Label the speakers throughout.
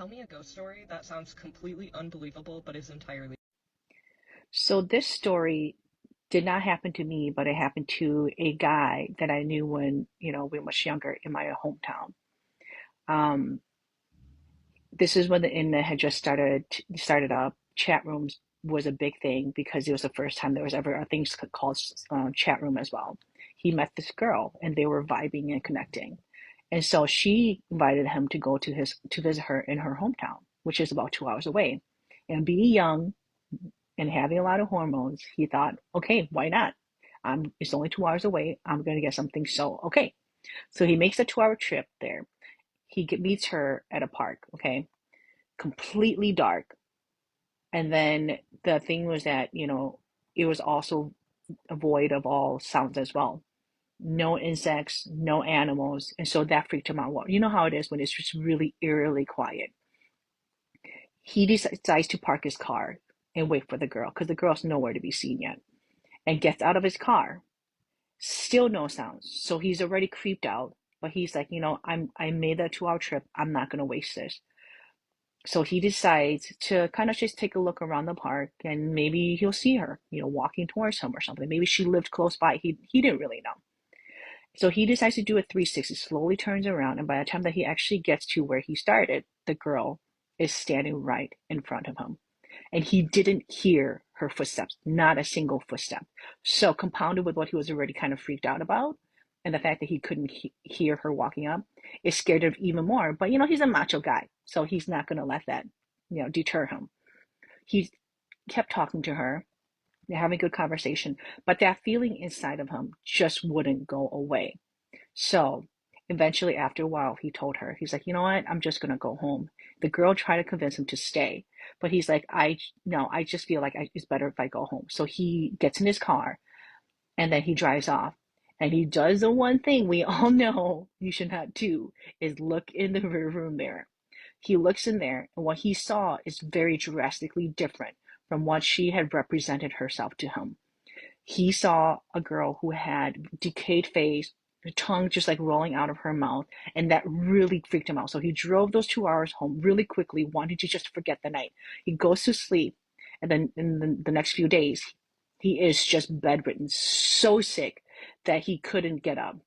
Speaker 1: Tell me a ghost story that sounds completely unbelievable but is entirely.
Speaker 2: So this story did not happen to me, but it happened to a guy that I knew when, we were much younger in my hometown. Um, this is when the internet had just started up. Chat rooms was a big thing because it was the first time there was ever a thing called chat room as well. He met this girl and they were vibing and connecting. And so she invited him to go to visit her in her hometown, which is about 2 hours away. And being young and having a lot of hormones, he thought, okay, why not? It's only 2 hours away. I'm gonna get something. So okay. So he makes a 2 hour trip there. Meets her at a park. Okay, completely dark. And then the thing was that it was also void of all sounds as well. No insects, no animals, and so that freaked him out. Well, you know how it is when it's just really eerily quiet. He decides to park his car and wait for the girl because the girl's nowhere to be seen yet, and gets out of his car. Still no sounds. So he's already creeped out, but he's like, I made that 2 hour trip. I'm not gonna waste this. So he decides to kind of just take a look around the park and maybe he'll see her, walking towards him or something. Maybe she lived close by. He didn't really know. So he decides to do a 360, slowly turns around, and by the time that he actually gets to where he started, the girl is standing right in front of him. And he didn't hear her footsteps, not a single footstep. So compounded with what he was already kind of freaked out about, and the fact that he couldn't hear her walking up, it scared him even more. But he's a macho guy, so he's not going to let that, deter him. He kept talking to her. They're having a good conversation, but that feeling inside of him just wouldn't go away. So eventually, after a while, he told her, he's like, you know what? I'm just gonna go home. The girl tried to convince him to stay, but he's like, no, I just feel like it's better if I go home. So he gets in his car and then he drives off. And he does the one thing we all know you should not do is look in the rear view mirror. He looks in there, and what he saw is very drastically different from what she had represented herself to him. He saw a girl who had decayed face, her tongue just like rolling out of her mouth, and that really freaked him out. So he drove those 2 hours home really quickly, wanting to just forget the night. He goes to sleep, and then in the next few days, he is just bedridden, so sick that he couldn't get up.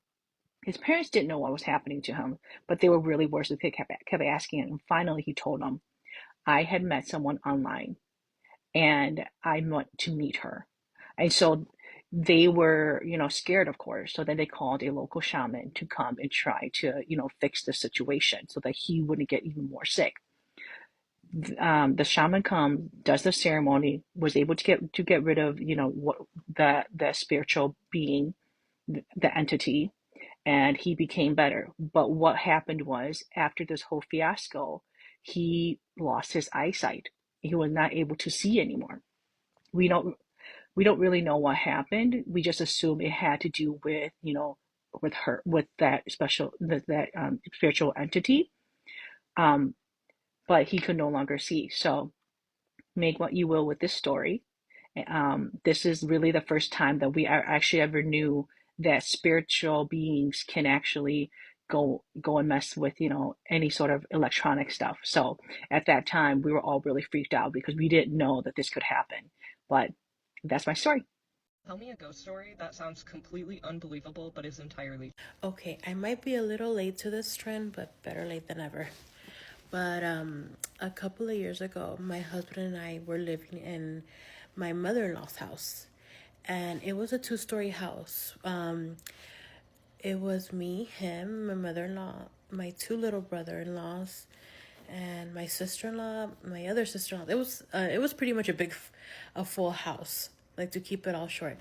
Speaker 2: His parents didn't know what was happening to him, but they were really worried. So they kept asking him, and finally he told them, I had met someone online and I went to meet her. And so they were, scared, of course. So then they called a local shaman to come and try to, fix the situation so that he wouldn't get even more sick. The shaman comes, does the ceremony, was able to get rid of, what the spiritual being, the entity, and he became better. But what happened was after this whole fiasco, he lost his eyesight. He was not able to see anymore. We don't we don't really know what happened. We just assume it had to do with, with her, with that spiritual entity. Um, but he could no longer see. So make what you will with this story. This is really the first time that we actually ever knew that spiritual beings can actually go and mess with any sort of electronic stuff. So at that time we were all really freaked out because we didn't know that this could happen. But that's my story.
Speaker 1: Tell me a ghost story that sounds completely unbelievable but is entirely.
Speaker 3: Okay, I might be a little late to this trend, but better late than never. But a couple of years ago, my husband and I were living in my mother-in-law's house, and it was a two-story house. It was me, him, my mother-in-law, my two little brother-in-laws, and my sister-in-law, my other sister-in-law. It was pretty much a full house, like to keep it all short.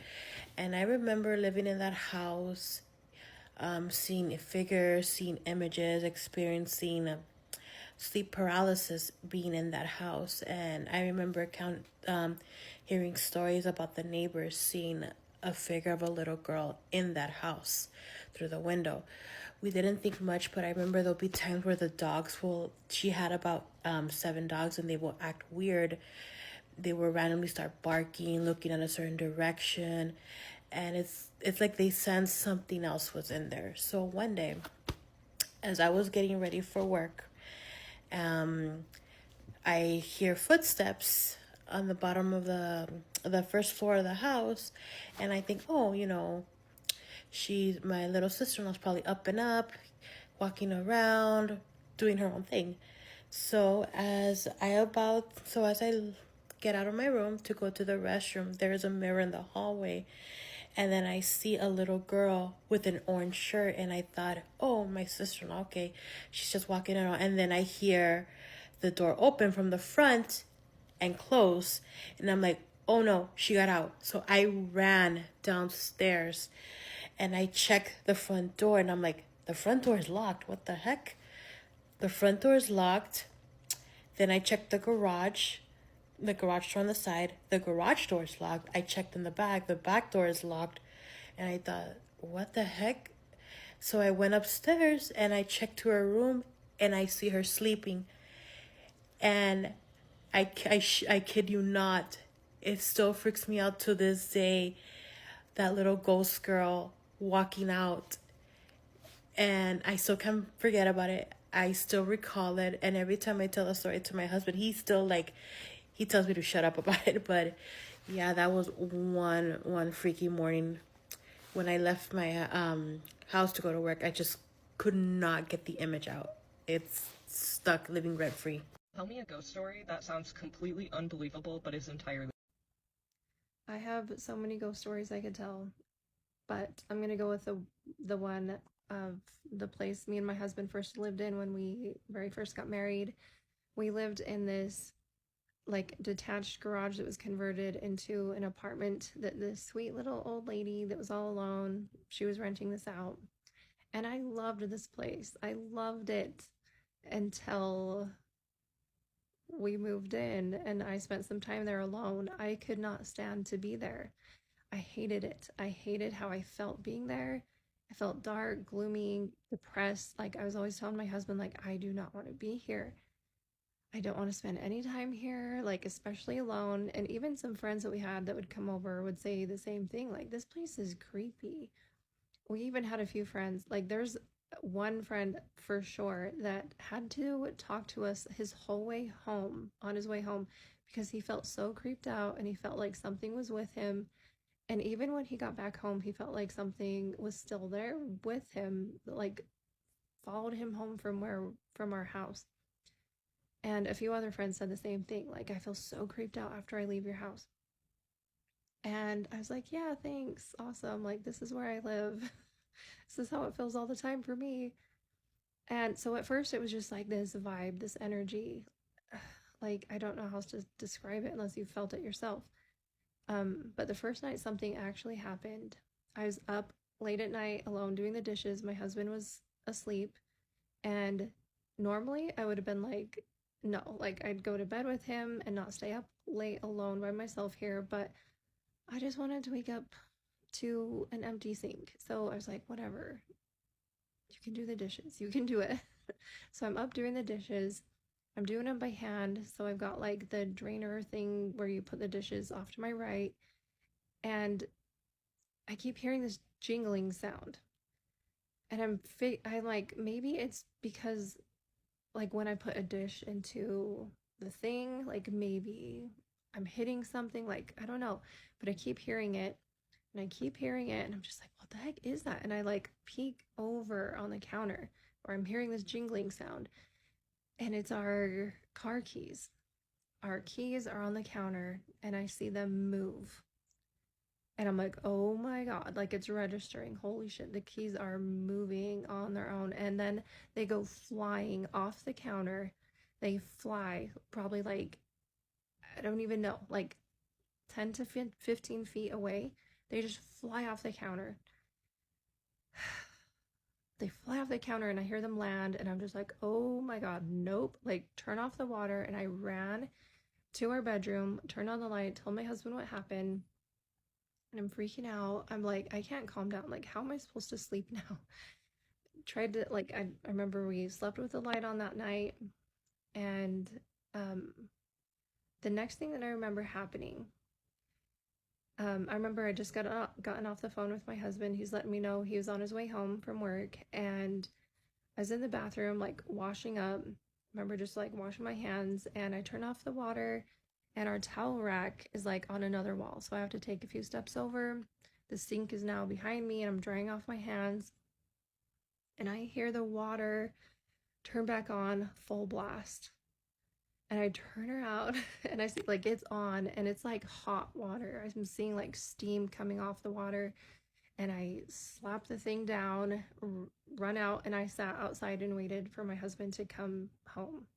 Speaker 3: And I remember living in that house, seeing figures, seeing images, experiencing sleep paralysis being in that house. And I remember hearing stories about the neighbors seeing a figure of a little girl in that house through the window. We didn't think much, but I remember there'll be times where she had about 7 dogs, and they will act weird. They will randomly start barking, looking in a certain direction, and it's like they sensed something else was in there. So one day, as I was getting ready for work, I hear footsteps on the bottom of the first floor of the house, and I think, oh, my little sister-in-law's probably up and up, walking around, doing her own thing. So as I get out of my room to go to the restroom, there's a mirror in the hallway. And then I see a little girl with an orange shirt, and I thought, oh, my sister-in-law, okay, she's just walking around. And then I hear the door open from the front and close, and I'm like, oh no, she got out. So I ran downstairs, and I checked the front door, and I'm like, the front door is locked. What the heck? The front door is locked. Then I checked the garage door on the side. The garage door is locked. I checked in the back door is locked. And I thought, what the heck? So I went upstairs and I checked to her room, and I see her sleeping. And I kid you not, it still freaks me out to this day, that little ghost girl walking out. And I still can't forget about it. I still recall it. And every time I tell a story to my husband, he still he tells me to shut up about it. But yeah, that was one freaky morning when I left my house to go to work. I just could not get the image out. It's stuck living rent free.
Speaker 1: Tell me a ghost story that sounds completely unbelievable but is entirely...
Speaker 4: I have so many ghost stories I could tell, but I'm gonna go with the one of the place me and my husband first lived in when we very first got married. We lived in this detached garage that was converted into an apartment that this sweet little old lady that was all alone, she was renting this out. And I loved this place. I loved it until we moved in and I spent some time there alone. I could not stand to be there. I hated it. I hated how I felt being there. I felt dark, gloomy, depressed. I was always telling my husband, I do not want to be here. I don't want to spend any time here, especially alone. And even some friends that we had that would come over would say the same thing. This place is creepy. We even had a few friends. There's one friend for sure that had to talk to us his whole way home, on his way home, because he felt so creeped out and he felt like something was with him. And even when he got back home, he felt like something was still there with him, followed him home from our house. And a few other friends said the same thing. I feel so creeped out after I leave your house. And I was like, yeah, thanks. Awesome. This is where I live. This is how it feels all the time for me. And so at first it was just this vibe, this energy. I don't know how else to describe it unless you felt it yourself. But the first night something actually happened. I was up late at night alone doing the dishes. My husband was asleep. And normally I would have been no, I'd go to bed with him and not stay up late alone by myself here. But I just wanted to wake up to an empty sink. So I was like, whatever. You can do the dishes. You can do it. So I'm up doing the dishes. I'm doing them by hand. So I've got the drainer thing where you put the dishes off to my right. And I keep hearing this jingling sound. And I'm maybe it's because when I put a dish into the thing, maybe I'm hitting something, I don't know. But I keep hearing it. And I keep hearing it. And I'm just like, what the heck is that? And I peek over on the counter where I'm hearing this jingling sound. And it's our car keys. Our keys are on the counter and I see them move. And I'm like, oh my God, it's registering. Holy shit, the keys are moving on their own. And then they go flying off the counter. They fly probably I don't even know, 10 to 15 feet away. They just fly off the counter. They fly off the counter and I hear them land and I'm just like, oh my God, nope. Turn off the water. And I ran to our bedroom, turned on the light, told my husband what happened. And I'm freaking out. I'm like, I can't calm down. How am I supposed to sleep now? Tried to, I remember we slept with the light on that night. And the next thing that I remember happening, I remember I just gotten off the phone with my husband. He's letting me know he was on his way home from work. And I was in the bathroom, washing up. remember just like washing my hands, and I turn off the water, and our towel rack is like on another wall. So I have to take a few steps over. The sink is now behind me, and I'm drying off my hands. And I hear the water turn back on full blast. And I turn around and I see like it's on, and it's like hot water. I'm seeing like steam coming off the water. And I slapped the thing down, run out, and I sat outside and waited for my husband to come home.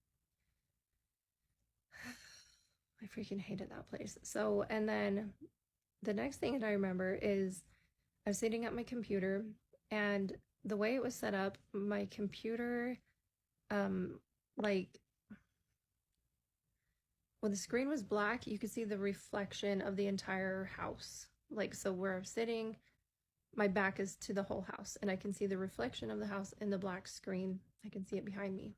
Speaker 4: I freaking hated that place. So, and then the next thing that I remember is I was sitting at my computer, and the way it was set up, my computer, like when the screen was black, you could see the reflection of the entire house. Like, so where I'm sitting, my back is to the whole house, and I can see the reflection of the house in the black screen. I can see it behind me.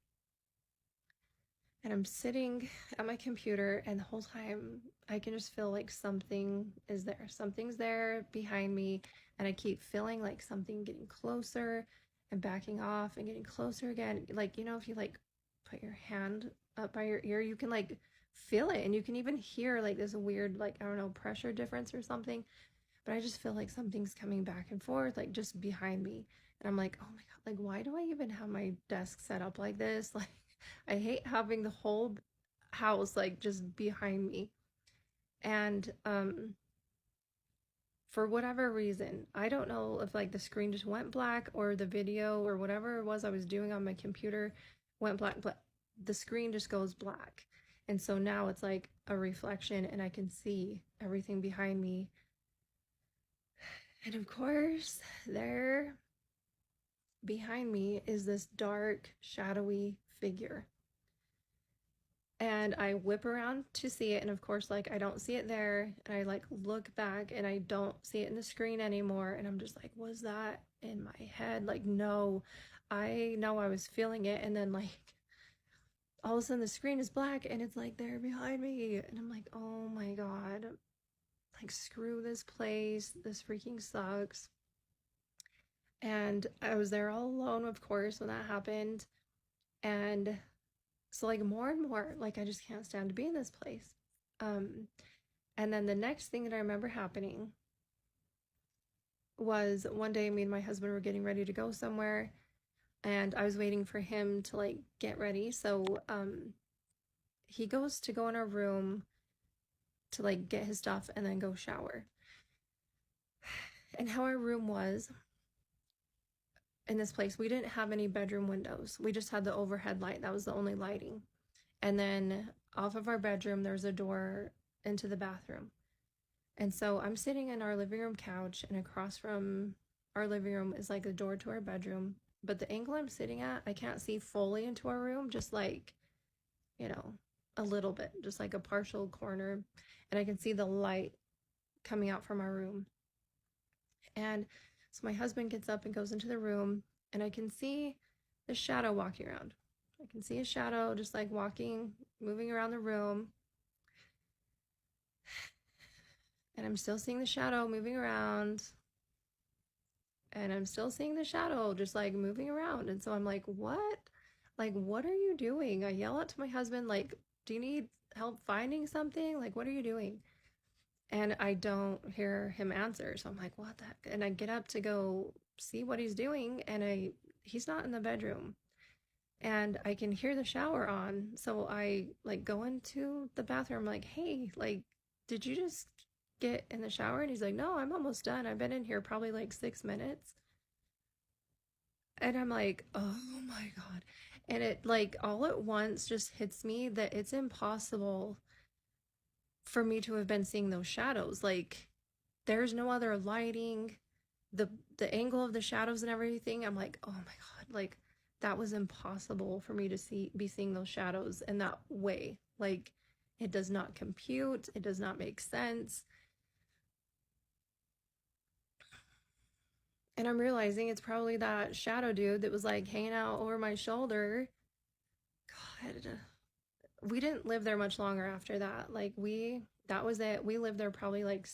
Speaker 4: And I'm sitting at my computer, and the whole time I can just feel like something is there. Something's there behind me, and I keep feeling like something getting closer and backing off and getting closer again. Like, you know, if you like put your hand up by your ear, you can like feel it, and you can even hear like this weird, like, I don't know, pressure difference or something. But I just feel like something's coming back and forth, like just behind me. And I'm like, oh my God, like, why do I even have my desk set up like this? Like, I hate having the whole house like just behind me. And for whatever reason, I don't know if like the screen just went black, or the video or whatever it was I was doing on my computer went black, but the screen just goes black. And so now it's like a reflection, and I can see everything behind me. And of course, there behind me is this dark, shadowy figure. And I whip around to see it, and of course, like, I don't see it there. And I like look back, and I don't see it in the screen anymore. And I'm just like, was that in my head? Like, no, I know I was feeling it. And then like all of a sudden the screen is black, and it's like there behind me. And I'm like, oh my God. Like, screw this place, this freaking sucks. And I was there all alone, of course, when that happened. And so like more and more, like, I just can't stand to be in this place. And then the next thing that I remember happening was one day me and my husband were getting ready to go somewhere, and I was waiting for him to like get ready. So he goes to go in our room to like get his stuff and then go shower. And how our room was in this place, we didn't have any bedroom windows. We just had the overhead light. That was the only lighting. And then off of our bedroom, there's a door into the bathroom. And so I'm sitting in our living room couch, and across from our living room is like a door to our bedroom. But the angle I'm sitting at, I can't see fully into our room, just like, you know, a little bit, just like a partial corner. And I can see the light coming out from our room. And so my husband gets up and goes into the room, and I can see the shadow walking around. I can see a shadow just like walking, moving around the room. And I'm still seeing the shadow moving around. And I'm still seeing the shadow just like moving around. And so I'm like, what? Like, what are you doing? I yell out to my husband, like, do you need help finding something? Like, what are you doing? And I don't hear him answer. So I'm like, what the heck? And I get up to go see what he's doing, and he's not in the bedroom. And I can hear the shower on. So I like go into the bathroom, like, hey, like, did you just get in the shower? And he's like, no, I'm almost done. I've been in here probably like 6 minutes. And I'm like, oh my God. And it like all at once just hits me that it's impossible for me to have been seeing those shadows. Like, there's no other lighting, the angle of the shadows and everything. I'm like, oh my God, like, that was impossible for me to be seeing those shadows in that way. Like, it does not compute. It does not make sense. And I'm realizing it's probably that shadow dude that was like hanging out over my shoulder. God, we didn't live there much longer after that. Like, that was it. We lived there probably like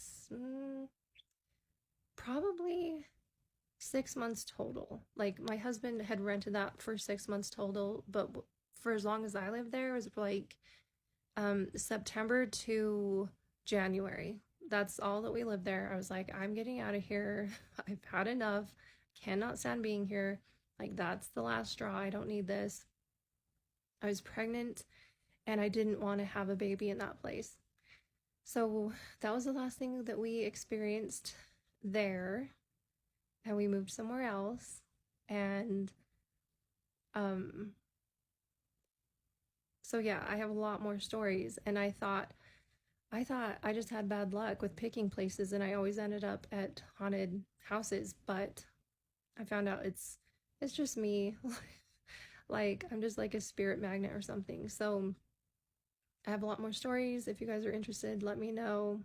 Speaker 4: probably 6 months total. Like, my husband had rented that for 6 months total, but for as long as I lived there, it was like September to January. That's all that we lived there. I was like, I'm getting out of here. I've had enough. Cannot stand being here. Like, that's the last straw. I don't need this. I was pregnant and I didn't want to have a baby in that place. So that was the last thing that we experienced there. And we moved somewhere else. And so yeah, I have a lot more stories, and I thought I just had bad luck with picking places, and I always ended up at haunted houses, but I found out it's just me. Like, I'm just like a spirit magnet or something. So I have a lot more stories. If you guys are interested, let me know.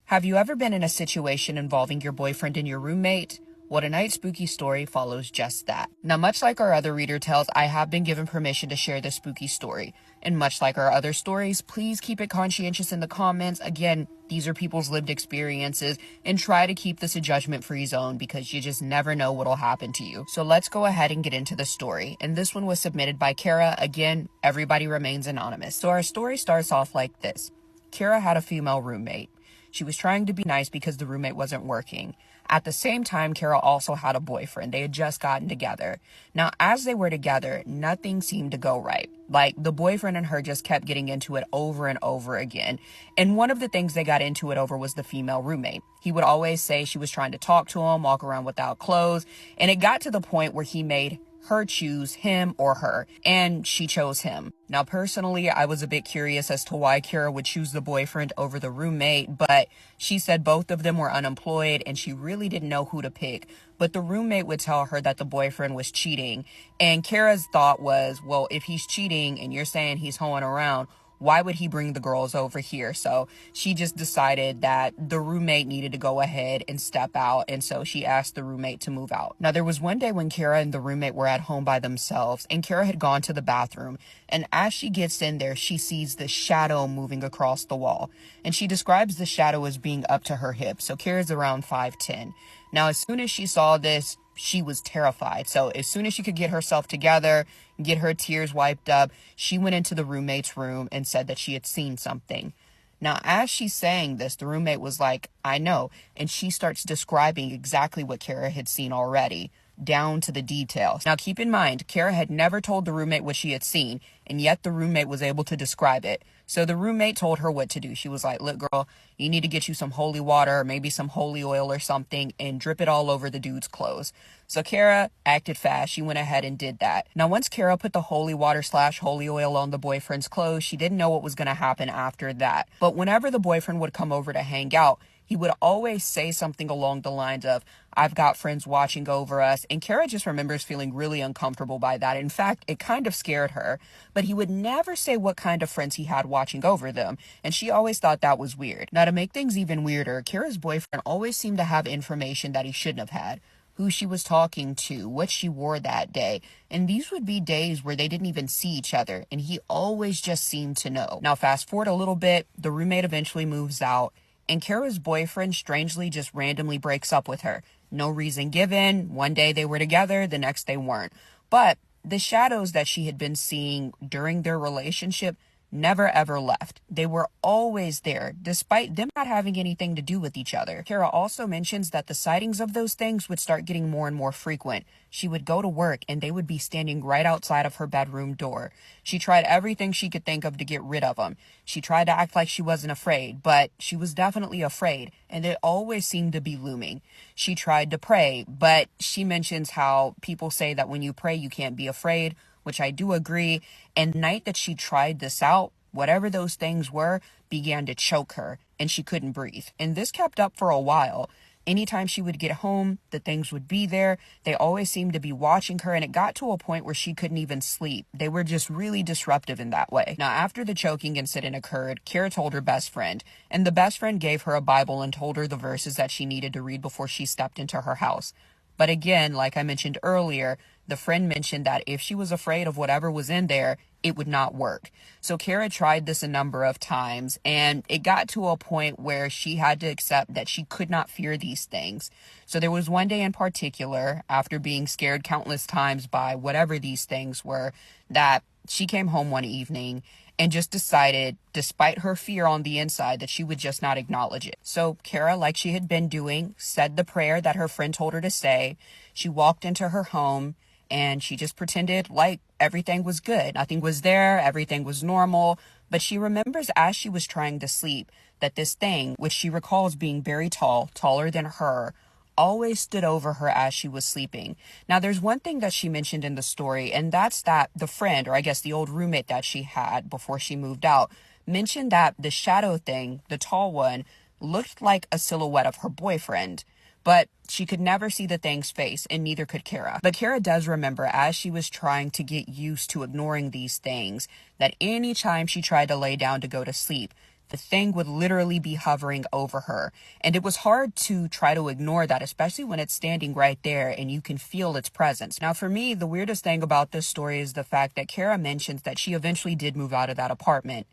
Speaker 5: Have you ever been in a situation involving your boyfriend and your roommate? Well, tonight's spooky story follows just that. Now, much like our other reader tales, I have been given permission to share this spooky story. And much like our other stories, please keep it conscientious in the comments. Again, these are people's lived experiences, and try to keep this a judgment-free zone because you just never know what'll happen to you. So let's go ahead and get into the story. And this one was submitted by Kara. Again, everybody remains anonymous. So our story starts off like this. Kara had a female roommate. She was trying to be nice because the roommate wasn't working. At the same time, Kara also had a boyfriend. They had just gotten together. Now, as they were together, nothing seemed to go right. Like, the boyfriend and her just kept getting into it over and over again. And one of the things they got into it over was the female roommate. He would always say she was trying to talk to him, walk around without clothes. And it got to the point where he made her choose him or her, and she chose him. Now, personally, I was a bit curious as to why Kara would choose the boyfriend over the roommate, but she said both of them were unemployed and she really didn't know who to pick. But the roommate would tell her that the boyfriend was cheating, and Kara's thought was, well, if he's cheating and you're saying he's hoeing around, why would he bring the girls over here? So she just decided that the roommate needed to go ahead and step out. And so she asked the roommate to move out. Now, there was one day when Kara and the roommate were at home by themselves, and Kara had gone to the bathroom. And as she gets in there, she sees the shadow moving across the wall. And she describes the shadow as being up to her hips. So Kara's around 5'10". Now, as soon as she saw this, she was terrified. So as soon as she could get herself together, get her tears wiped up, she went into the roommate's room and said that she had seen something. Now, as she's saying this, the roommate was like, I know. And she starts describing exactly what Kara had seen already, down to the details. Now, keep in mind, Kara had never told the roommate what she had seen, and yet the roommate was able to describe it. So the roommate told her what to do. She was like, look, girl, you need to get you some holy water, maybe some holy oil or something, and drip it all over the dude's clothes. So Kara acted fast. She went ahead and did that. Now, once Kara put the holy water / holy oil on the boyfriend's clothes, she didn't know what was going to happen after that. But whenever the boyfriend would come over to hang out, he would always say something along the lines of, I've got friends watching over us. And Kara just remembers feeling really uncomfortable by that. In fact, it kind of scared her. But he would never say what kind of friends he had watching over them. And she always thought that was weird. Now, to make things even weirder, Kara's boyfriend always seemed to have information that he shouldn't have had. Who she was talking to, what she wore that day. And these would be days where they didn't even see each other. And he always just seemed to know. Now, fast forward a little bit, the roommate eventually moves out. And Kara's boyfriend strangely just randomly breaks up with her. No reason given. One day they were together, the next they weren't. But the shadows that she had been seeing during their relationship never ever left. They were always there, despite them not having anything to do with each other. Kara also mentions that the sightings of those things would start getting more and more frequent. She would go to work and they would be standing right outside of her bedroom door. She tried everything she could think of to get rid of them. She tried to act like she wasn't afraid, but she was definitely afraid, and it always seemed to be looming. She tried to pray, but she mentions how people say that when you pray, you can't be afraid, which I do agree. And the night that she tried this out, whatever those things were, began to choke her, and she couldn't breathe. And this kept up for a while. Anytime she would get home, the things would be there. They always seemed to be watching her, and it got to a point where she couldn't even sleep. They were just really disruptive in that way. Now, after the choking incident occurred, Kara told her best friend, and the best friend gave her a Bible and told her the verses that she needed to read before she stepped into her house. But again, like I mentioned earlier, the friend mentioned that if she was afraid of whatever was in there, it would not work. So Kara tried this a number of times, and it got to a point where she had to accept that she could not fear these things. So there was one day in particular, after being scared countless times by whatever these things were, that she came home one evening and just decided, despite her fear on the inside, that she would just not acknowledge it. So Kara, like she had been doing, said the prayer that her friend told her to say. She walked into her home and she just pretended like everything was good. Nothing was there. Everything was normal. But she remembers as she was trying to sleep that this thing, which she recalls being very tall, taller than her, always stood over her as she was sleeping. Now, there's one thing that she mentioned in the story, and that's that the friend, or I guess the old roommate that she had before she moved out, mentioned that the shadow thing, the tall one, looked like a silhouette of her boyfriend. But she could never see the thing's face, and neither could Kara. But Kara does remember, as she was trying to get used to ignoring these things, that any time she tried to lay down to go to sleep, the thing would literally be hovering over her. And it was hard to try to ignore that, especially when it's standing right there and you can feel its presence. Now, for me, the weirdest thing about this story is the fact that Kara mentions that she eventually did move out of that apartment,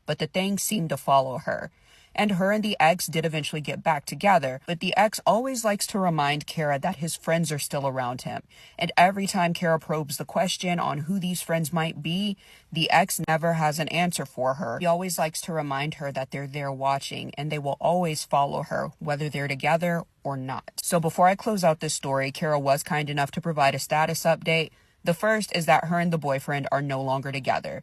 Speaker 5: but the thing seemed to follow her. And her and the ex did eventually get back together, but the ex always likes to remind Kara that his friends are still around him. And every time Kara probes the question on who these friends might be, the ex never has an answer for her. He always likes to remind her that they're there watching and they will always follow her, whether they're together or not. So before I close out this story, Kara was kind enough to provide a status update. The first is that her and the boyfriend are no longer together.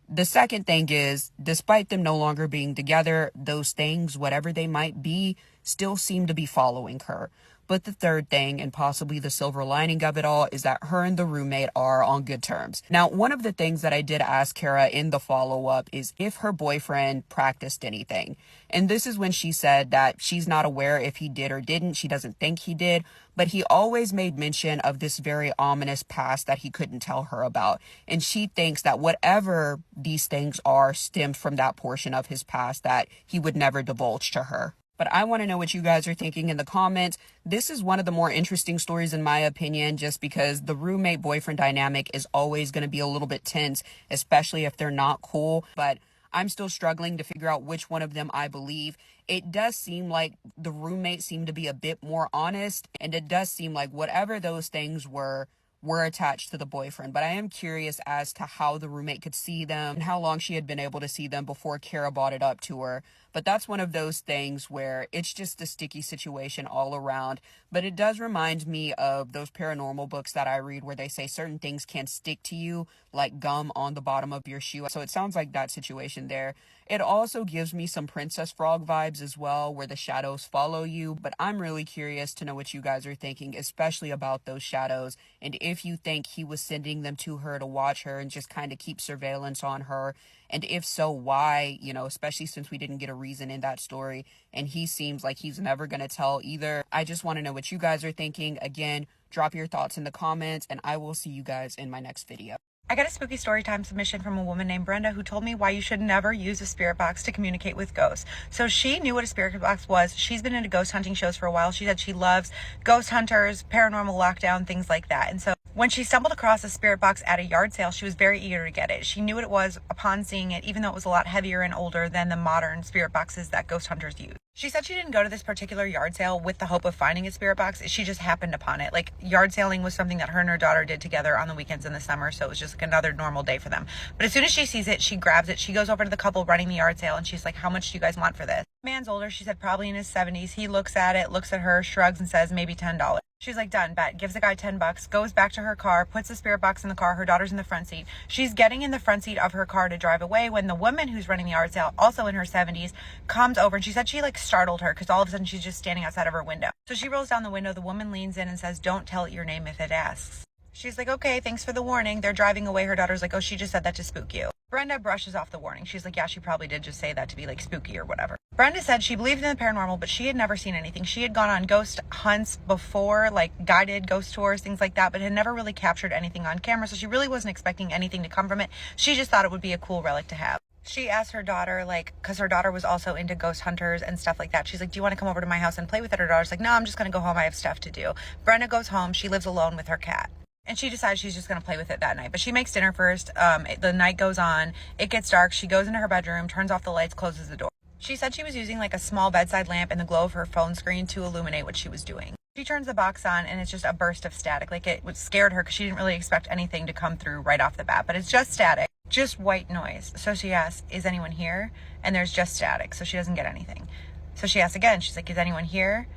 Speaker 5: The second thing is, despite them no longer being together, those things, whatever they might be, still seem to be following her. But the third thing, and possibly the silver lining of it all, is that her and the roommate are on good terms. Now, one of the things that I did ask Kara in the follow-up is if her boyfriend practiced anything. And this is when she said that she's not aware if he did or didn't. She doesn't think he did. But he always made mention of this very ominous past that he couldn't tell her about. And she thinks that whatever these things are stemmed from that portion of his past that he would never divulge to her. But I want to know what you guys are thinking in the comments. This is one of the more interesting stories in my opinion, just because the roommate-boyfriend dynamic is always going to be a little bit tense, especially if they're not cool. But I'm still struggling to figure out which one of them I believe. It does seem like the roommate seemed to be a bit more honest, and it does seem like whatever those things were attached to the boyfriend. But I am curious as to how the roommate could see them and how long she had been able to see them before Kara brought it up to her. But that's one of those things where it's just a sticky situation all around. But it does remind me of those paranormal books that I read where they say certain things can stick to you like gum on the bottom of your shoe. So it sounds like that situation there. It also gives me some Princess Frog vibes as well, where the shadows follow you. But I'm really curious to know what you guys are thinking, especially about those shadows. And if you think he was sending them to her to watch her and just kind of keep surveillance on her. And if so, why? You know, especially since we didn't get a reason in that story. And he seems like he's never going to tell either. I just want to know what you guys are thinking. Again, drop your thoughts in the comments, and I will see you guys in my next video.
Speaker 6: I got a spooky story time submission from a woman named Brenda who told me why you should never use a spirit box to communicate with ghosts. So she knew what a spirit box was. She's been into ghost hunting shows for a while. She said she loves ghost hunters, paranormal lockdown, things like that. And so when she stumbled across a spirit box at a yard sale, she was very eager to get it. She knew what it was upon seeing it, even though it was a lot heavier and older than the modern spirit boxes that ghost hunters use. She said she didn't go to this particular yard sale with the hope of finding a spirit box. She just happened upon it. Like, yard sailing was something that her and her daughter did together on the weekends in the summer, so it was just like another normal day for them. But as soon as she sees it, she grabs it. She goes over to the couple running the yard sale, and she's like, how much do you guys want for this? Man's older, she said probably in his 70s. He looks at it, looks at her, shrugs, and says maybe $10. She's like, done, bet. Gives the guy $10, goes back to her car, puts the spirit box in the car. Her daughter's in the front seat. She's getting in the front seat of her car to drive away when the woman who's running the yard sale, also in her 70s, comes over. And she said she like startled her because all of a sudden she's just standing outside of her window. So she rolls down the window. The woman leans in and says, don't tell it your name if it asks. She's like, okay, thanks for the warning. They're driving away. Her daughter's like, oh, she just said that to spook you. Brenda brushes off the warning. She's like, yeah, she probably did just say that to be like spooky or whatever. Brenda said she believed in the paranormal, but she had never seen anything. She had gone on ghost hunts before, like guided ghost tours, things like that, but had never really captured anything on camera. So she really wasn't expecting anything to come from it. She just thought it would be a cool relic to have. She asked her daughter, like, because her daughter was also into ghost hunters and stuff like that. She's like, do you want to come over to my house and play with it? Her daughter's like, no, I'm just going to go home. I have stuff to do. Brenda goes home. She lives alone with her cat. And she decides she's just going to play with it that night. But she makes dinner first. The night goes on. It gets dark. She goes into her bedroom, turns off the lights, closes the door. She said she was using like a small bedside lamp and the glow of her phone screen to illuminate what she was doing. She turns the box on and it's just a burst of static. Like it scared her because she didn't really expect anything to come through right off the bat. But it's just static, just white noise. So she asks, is anyone here? And there's just static. So she doesn't get anything. So she asks again. She's like, is anyone here?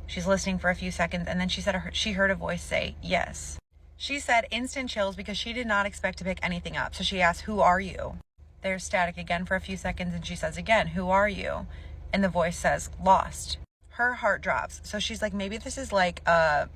Speaker 6: She's listening for a few seconds. And then she said she heard a voice say, yes. She said instant chills because she did not expect to pick anything up. So she asked, who are you? There's static again for a few seconds and she says again, who are you? And the voice says, lost. Her heart drops. So she's like, maybe this is like a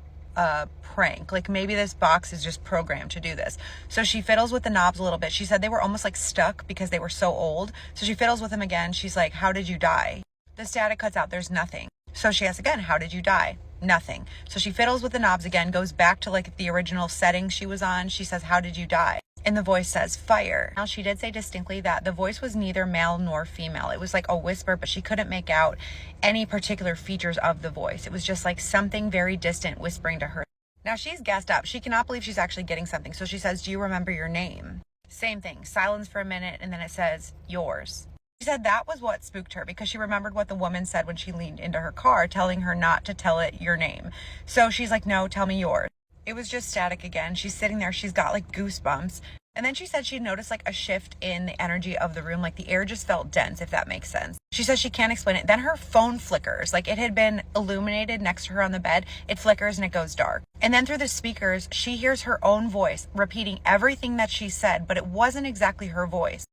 Speaker 6: prank. Like maybe this box is just programmed to do this. So she fiddles with the knobs a little bit. She said they were almost like stuck because they were so old. So she fiddles with them again. She's like, how did you die? The static cuts out. There's nothing. So she asks again, how did you die? Nothing. So she fiddles with the knobs again, goes back to like the original setting she was on. She says, how did you die? And the voice says, fire. Now, she did say distinctly that the voice was neither male nor female. It was like a whisper, but she couldn't make out any particular features of the voice. It was just like something very distant whispering to her. Now, she's gassed up. She cannot believe she's actually getting something. So she says, do you remember your name? Same thing. Silence for a minute, and then it says, yours. She said that was what spooked her because she remembered what the woman said when she leaned into her car, telling her not to tell it your name. So she's like, no, tell me yours. It was just static again. She's sitting there. She's got like goosebumps. And then she said she noticed like a shift in the energy of the room. Like the air just felt dense, if that makes sense. She says she can't explain it. Then her phone flickers. Like it had been illuminated next to her on the bed. It flickers and it goes dark. And then through the speakers, she hears her own voice repeating everything that she said, but it wasn't exactly her voice.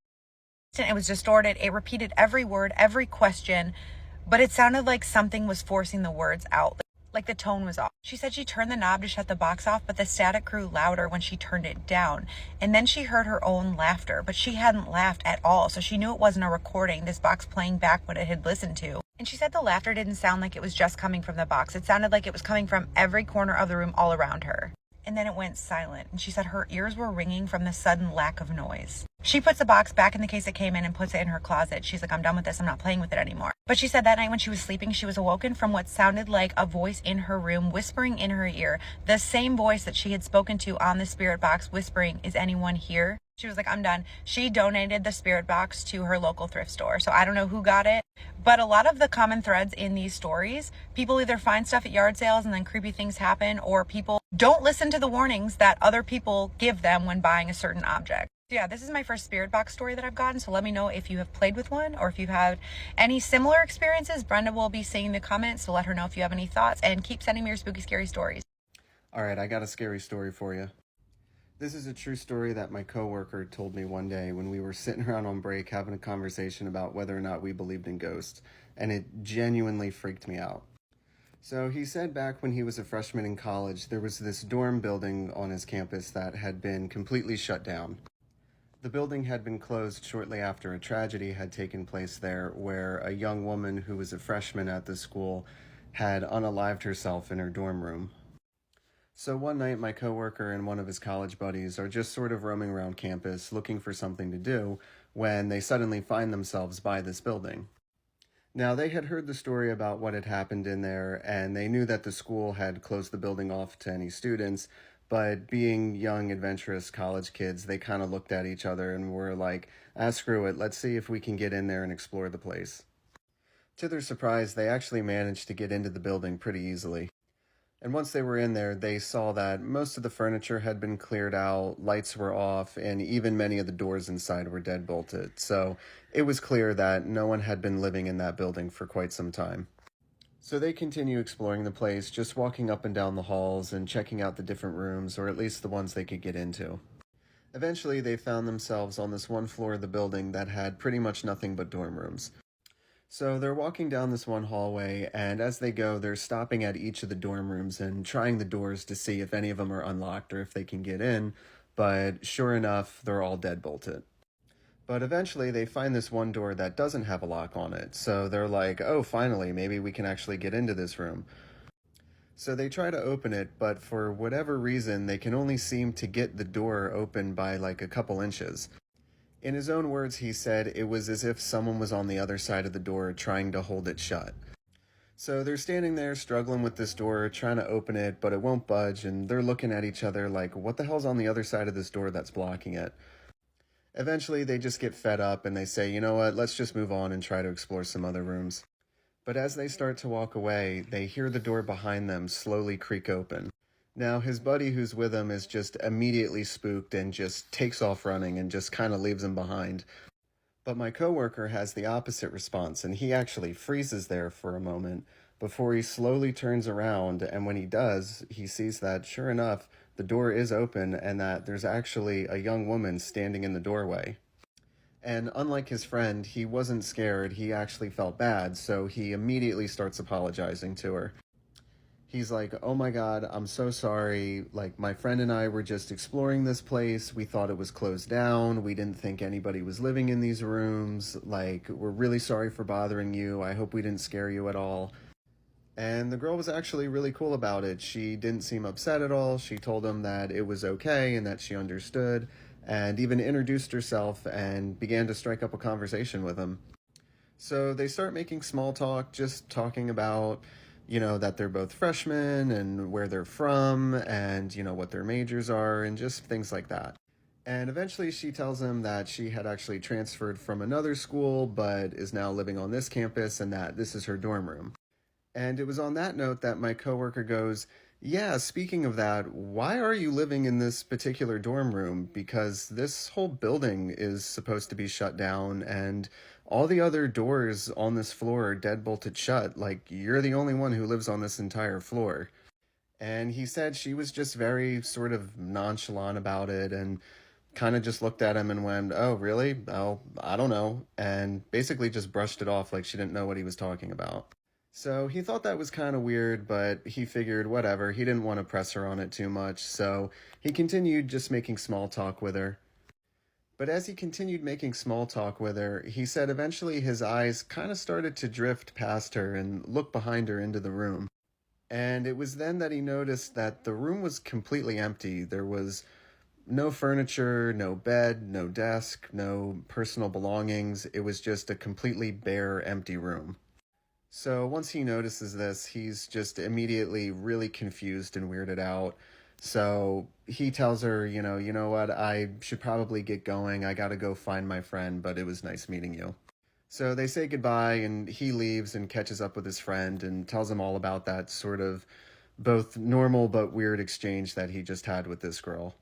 Speaker 6: It was distorted. It repeated every word, every question, but it sounded like something was forcing the words out. Like the tone was off. She said she turned the knob to shut the box off, but the static grew louder when she turned it down. And then she heard her own laughter, but she hadn't laughed at all. So she knew it wasn't a recording, this box playing back what it had listened to. And she said the laughter didn't sound like it was just coming from the box. It sounded like it was coming from every corner of the room all around her. And then it went silent. And she said her ears were ringing from the sudden lack of noise. She puts the box back in the case it came in and puts it in her closet. She's like, I'm done with this. I'm not playing with it anymore. But she said that night when she was sleeping, she was awoken from what sounded like a voice in her room whispering in her ear. The same voice that she had spoken to on the spirit box whispering, is anyone here? She was like, I'm done. She donated the spirit box to her local thrift store. So I don't know who got it. But a lot of the common threads in these stories, people either find stuff at yard sales and then creepy things happen, or people don't listen to the warnings that other people give them when buying a certain object. So yeah, this is my first spirit box story that I've gotten. So let me know if you have played with one or if you've had any similar experiences. Brenda will be seeing the comments, so let her know if you have any thoughts, and keep sending me your spooky, scary stories.
Speaker 7: All right, I got a scary story for you. This is a true story that my coworker told me one day when we were sitting around on break having a conversation about whether or not we believed in ghosts, and it genuinely freaked me out. So he said back when he was a freshman in college, there was this dorm building on his campus that had been completely shut down. The building had been closed shortly after a tragedy had taken place there, where a young woman who was a freshman at the school had unalived herself in her dorm room. So one night, my coworker and one of his college buddies are just sort of roaming around campus looking for something to do when they suddenly find themselves by this building. Now, they had heard the story about what had happened in there, and they knew that the school had closed the building off to any students, but being young, adventurous college kids, they kind of looked at each other and were like, screw it, let's see if we can get in there and explore the place. To their surprise, they actually managed to get into the building pretty easily. And once they were in there, they saw that most of the furniture had been cleared out, lights were off, and even many of the doors inside were deadbolted. So it was clear that no one had been living in that building for quite some time. So they continue exploring the place, just walking up and down the halls and checking out the different rooms, or at least the ones they could get into. Eventually, they found themselves on this one floor of the building that had pretty much nothing but dorm rooms. So they're walking down this one hallway, and as they go, they're stopping at each of the dorm rooms and trying the doors to see if any of them are unlocked or if they can get in, but sure enough, they're all deadbolted. But eventually, they find this one door that doesn't have a lock on it, so they're like, oh, finally, maybe we can actually get into this room. So they try to open it, but for whatever reason, they can only seem to get the door open by like a couple inches. In his own words, he said it was as if someone was on the other side of the door trying to hold it shut. So they're standing there struggling with this door, trying to open it, but it won't budge, and they're looking at each other like, what the hell's on the other side of this door that's blocking it? Eventually, they just get fed up and they say, you know what, let's just move on and try to explore some other rooms. But as they start to walk away, they hear the door behind them slowly creak open. Now, his buddy who's with him is just immediately spooked and just takes off running and just kind of leaves him behind. But my coworker has the opposite response, and he actually freezes there for a moment before he slowly turns around, and when he does, he sees that, sure enough, the door is open and that there's actually a young woman standing in the doorway. And unlike his friend, he wasn't scared, he actually felt bad, so he immediately starts apologizing to her. He's like, oh my God, I'm so sorry. Like, my friend and I were just exploring this place. We thought it was closed down. We didn't think anybody was living in these rooms. Like, we're really sorry for bothering you. I hope we didn't scare you at all. And the girl was actually really cool about it. She didn't seem upset at all. She told him that it was okay and that she understood, and even introduced herself and began to strike up a conversation with him. So they start making small talk, just talking about, you know, that they're both freshmen and where they're from and, you know, what their majors are and just things like that. And eventually she tells him that she had actually transferred from another school but is now living on this campus and that this is her dorm room. And it was on that note that my coworker goes, yeah, speaking of that, why are you living in this particular dorm room? Because this whole building is supposed to be shut down and all the other doors on this floor are deadbolted shut. Like, you're the only one who lives on this entire floor. And he said she was just very sort of nonchalant about it and kind of just looked at him and went, oh, really? Oh, I don't know. And basically just brushed it off like she didn't know what he was talking about. So he thought that was kind of weird, but he figured whatever. He didn't want to press her on it too much. So he continued just making small talk with her. But as he continued making small talk with her, he said eventually his eyes kind of started to drift past her and look behind her into the room. And it was then that he noticed that the room was completely empty. There was no furniture, no bed, no desk, no personal belongings. It was just a completely bare, empty room. So once he notices this, he's just immediately really confused and weirded out. So he tells her, you know what, I should probably get going. I gotta go find my friend, but it was nice meeting you. So they say goodbye, and he leaves and catches up with his friend and tells him all about that sort of both normal but weird exchange that he just had with this girl.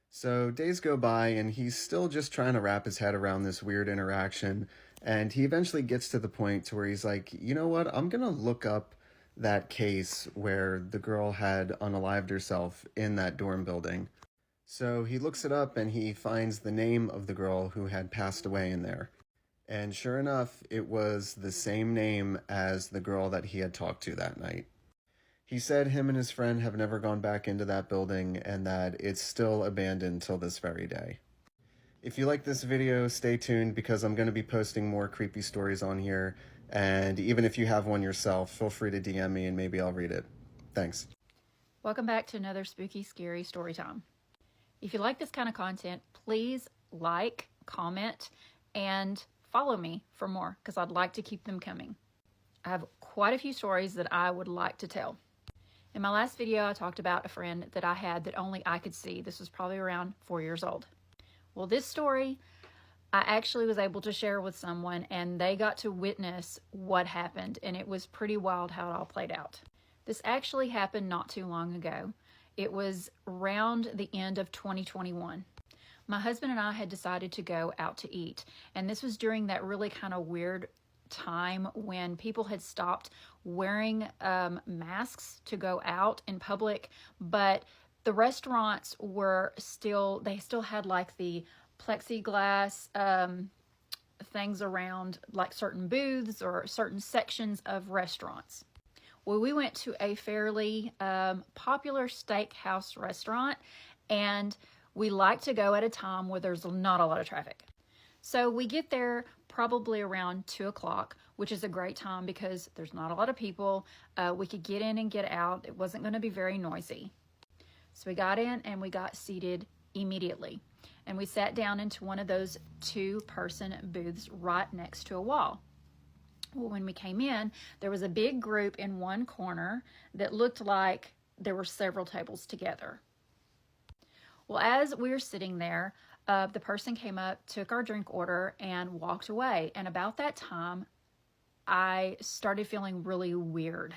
Speaker 7: So days go by, and he's still just trying to wrap his head around this weird interaction, and he eventually gets to the point to where he's like, you know what, I'm gonna look up that case where the girl had unalived herself in that dorm building. So he looks it up and he finds the name of the girl who had passed away in there. And sure enough, it was the same name as the girl that he had talked to that night. He said him and his friend have never gone back into that building and that it's still abandoned till this very day. If you like this video, stay tuned because I'm going to be posting more creepy stories on here. And even if you have one yourself, feel free to DM me and maybe I'll read it. Thanks.
Speaker 8: Welcome back to another spooky, scary story time. If you like this kind of content, please like, comment, and follow me for more because I'd like to keep them coming. I have quite a few stories that I would like to tell. In my last video, I talked about a friend that I had that only I could see. This was probably around 4 years old. Well, this story I actually was able to share with someone and they got to witness what happened, and it was pretty wild how it all played out. This actually happened not too long ago. It was around the end of 2021. My husband and I had decided to go out to eat, and this was during that really kind of weird time when people had stopped wearing masks to go out in public, but the restaurants were still had like the plexiglass things around like certain booths or certain sections of restaurants. Well, we went to a fairly popular steakhouse restaurant, and we like to go at a time where there's not a lot of traffic. So we get there probably around 2 o'clock, which is a great time because there's not a lot of people. We could get in and get out. It wasn't going to be very noisy. So we got in and we got seated immediately. And we sat down into one of those 2-person booths right next to a wall. Well, when we came in, there was a big group in one corner that looked like there were several tables together. Well, as we were sitting there, the person came up, took our drink order, and walked away. And about that time, I started feeling really weird.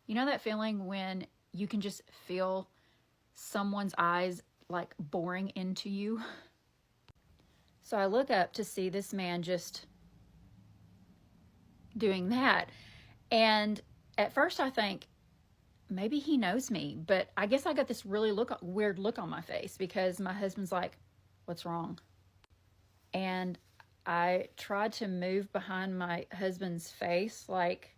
Speaker 8: You know that feeling when you can just feel someone's eyes like boring into you? So I look up to see this man just doing that. And at first I think, maybe he knows me, but I guess I got this really weird look on my face because my husband's like, what's wrong? And I tried to move behind my husband's face, like,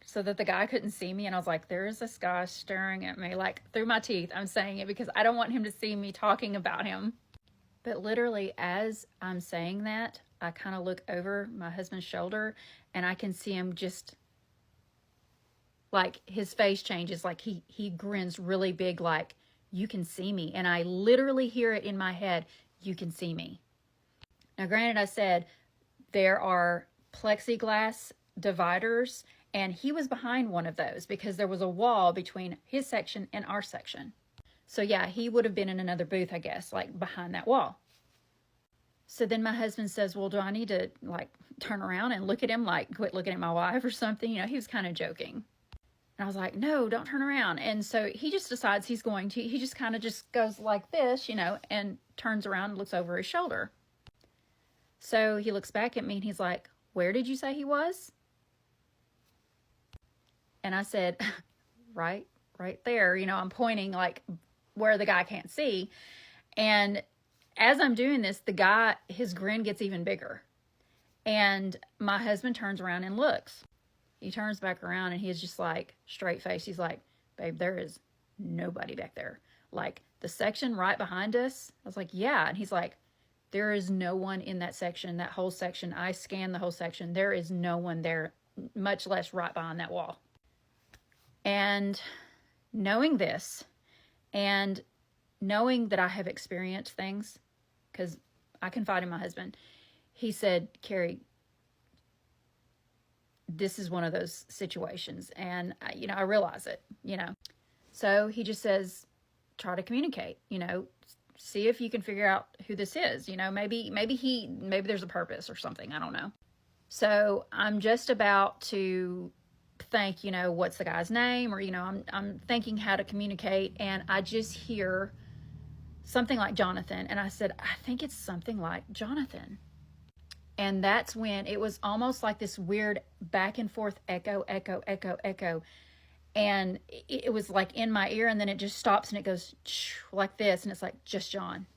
Speaker 8: so that the guy couldn't see me. And I was like, there is this guy staring at me, like through my teeth. I'm saying it because I don't want him to see me talking about him. But literally, as I'm saying that, I kind of look over my husband's shoulder and I can see him just, like, his face changes, like he grins really big, like, you can see me. And I literally hear it in my head, you can see me. Now, granted, I said there are plexiglass dividers, and he was behind one of those because there was a wall between his section and our section. So yeah, he would have been in another booth, I guess, like behind that wall. So then my husband says, well, do I need to like turn around and look at him, like quit looking at my wife or something? You know, he was kind of joking. And I was like, no, don't turn around. And so he just decides he's going to, he just kind of just goes like this, you know, and turns around and looks over his shoulder. So he looks back at me and he's like, where did you say he was? And I said, right there. You know, I'm pointing like where the guy can't see. And as I'm doing this, the guy, his grin gets even bigger. And my husband turns around and looks. He turns back around and he's just like straight face. He's like, babe, there is nobody back there. Like the section right behind us. I was like, yeah. And he's like, there is no one in that section, that whole section. I scanned the whole section. There is no one there, much less right behind that wall. And knowing this and knowing that I have experienced things, because I confide in my husband, he said, Carrie, this is one of those situations. And, you know, I realize it, you know. So he just says, try to communicate, you know, see if you can figure out who this is. You know, maybe there's a purpose or something. I don't know. So I'm just about to think, you know, what's the guy's name? Or, you know, I'm thinking how to communicate. And I just hear something like Jonathan. And I said, I think it's something like Jonathan. And that's when it was almost like this weird back and forth echo. And it was like in my ear, and then it just stops and it goes like this. And it's like, just John.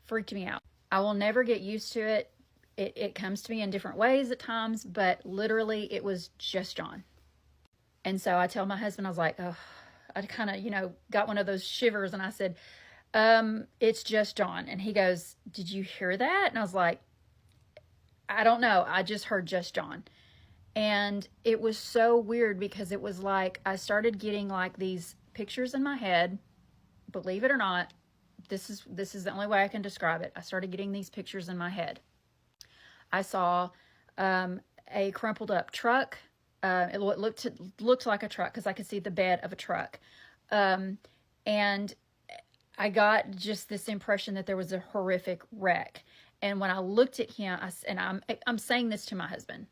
Speaker 8: Freaked me out. I will never get used to it. It comes to me in different ways at times, but literally it was just John. And so I tell my husband, I was like, oh, I kind of, you know, got one of those shivers. And I said, it's just John. And he goes, did you hear that? And I was like, I don't know. I just heard just John. And it was so weird because it was like I started getting like these pictures in my head. Believe it or not, this is the only way I can describe it. I started getting these pictures in my head. I saw a crumpled up truck. It looked like a truck because I could see the bed of a truck. And I got just this impression that there was a horrific wreck. And when I looked at him, I'm saying this to my husband.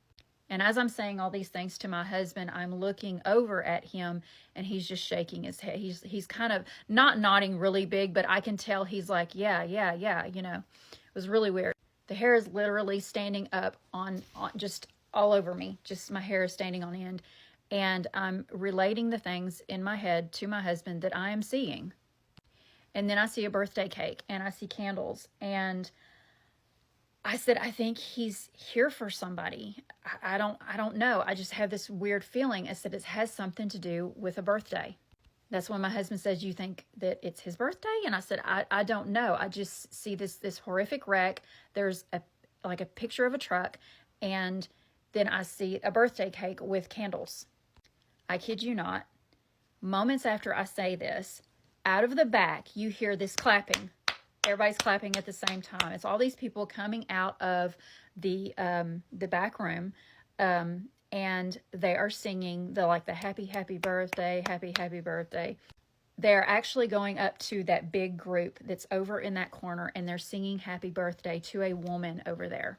Speaker 8: And as I'm saying all these things to my husband, I'm looking over at him and he's just shaking his head. He's kind of not nodding really big, but I can tell he's like, yeah, you know. It was really weird. The hair is literally standing up on just all over me. Just my hair is standing on end. And I'm relating the things in my head to my husband that I am seeing. And then I see a birthday cake and I see candles. And I said, I think he's here for somebody. I don't know. I just have this weird feeling. I said, it has something to do with a birthday. That's when my husband says, you think that it's his birthday? And I said, I don't know. I just see this horrific wreck. There's a picture of a truck. And then I see a birthday cake with candles. I kid you not. Moments after I say this, out of the back, you hear this clapping. Everybody's clapping at the same time. It's all these people coming out of the back room. and they are singing the happy birthday, happy birthday. They're actually going up to that big group that's over in that corner, and they're singing happy birthday to a woman over there.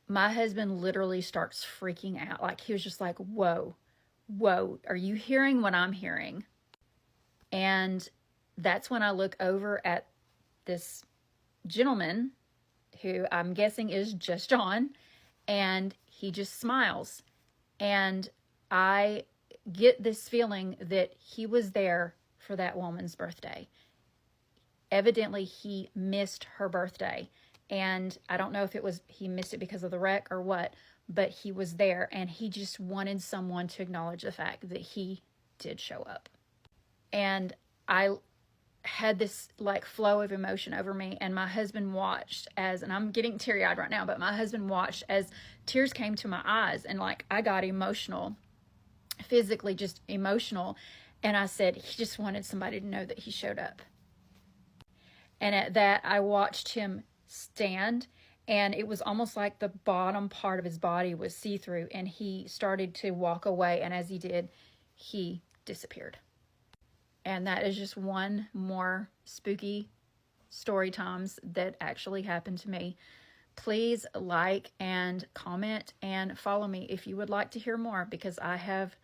Speaker 8: My husband literally starts freaking out. Like, he was just like, whoa, are you hearing what I'm hearing? And that's when I look over at this gentleman who I'm guessing is just John, and he just smiles. And I get this feeling that he was there for that woman's birthday. Evidently, he missed her birthday. And I don't know if it was he missed it because of the wreck or what, but he was there, and he just wanted someone to acknowledge the fact that he did show up. And I had this like flow of emotion over me, and my husband watched as, and I'm getting teary-eyed right now, but my husband watched as tears came to my eyes, and like I got emotional, physically just emotional. And I said, he just wanted somebody to know that he showed up. And at that, I watched him stand, and it was almost like the bottom part of his body was see-through, and he started to walk away, and as he did, he disappeared. And that is just one more spooky story times that actually happened to me. Please like and comment and follow me if you would like to hear more, because I have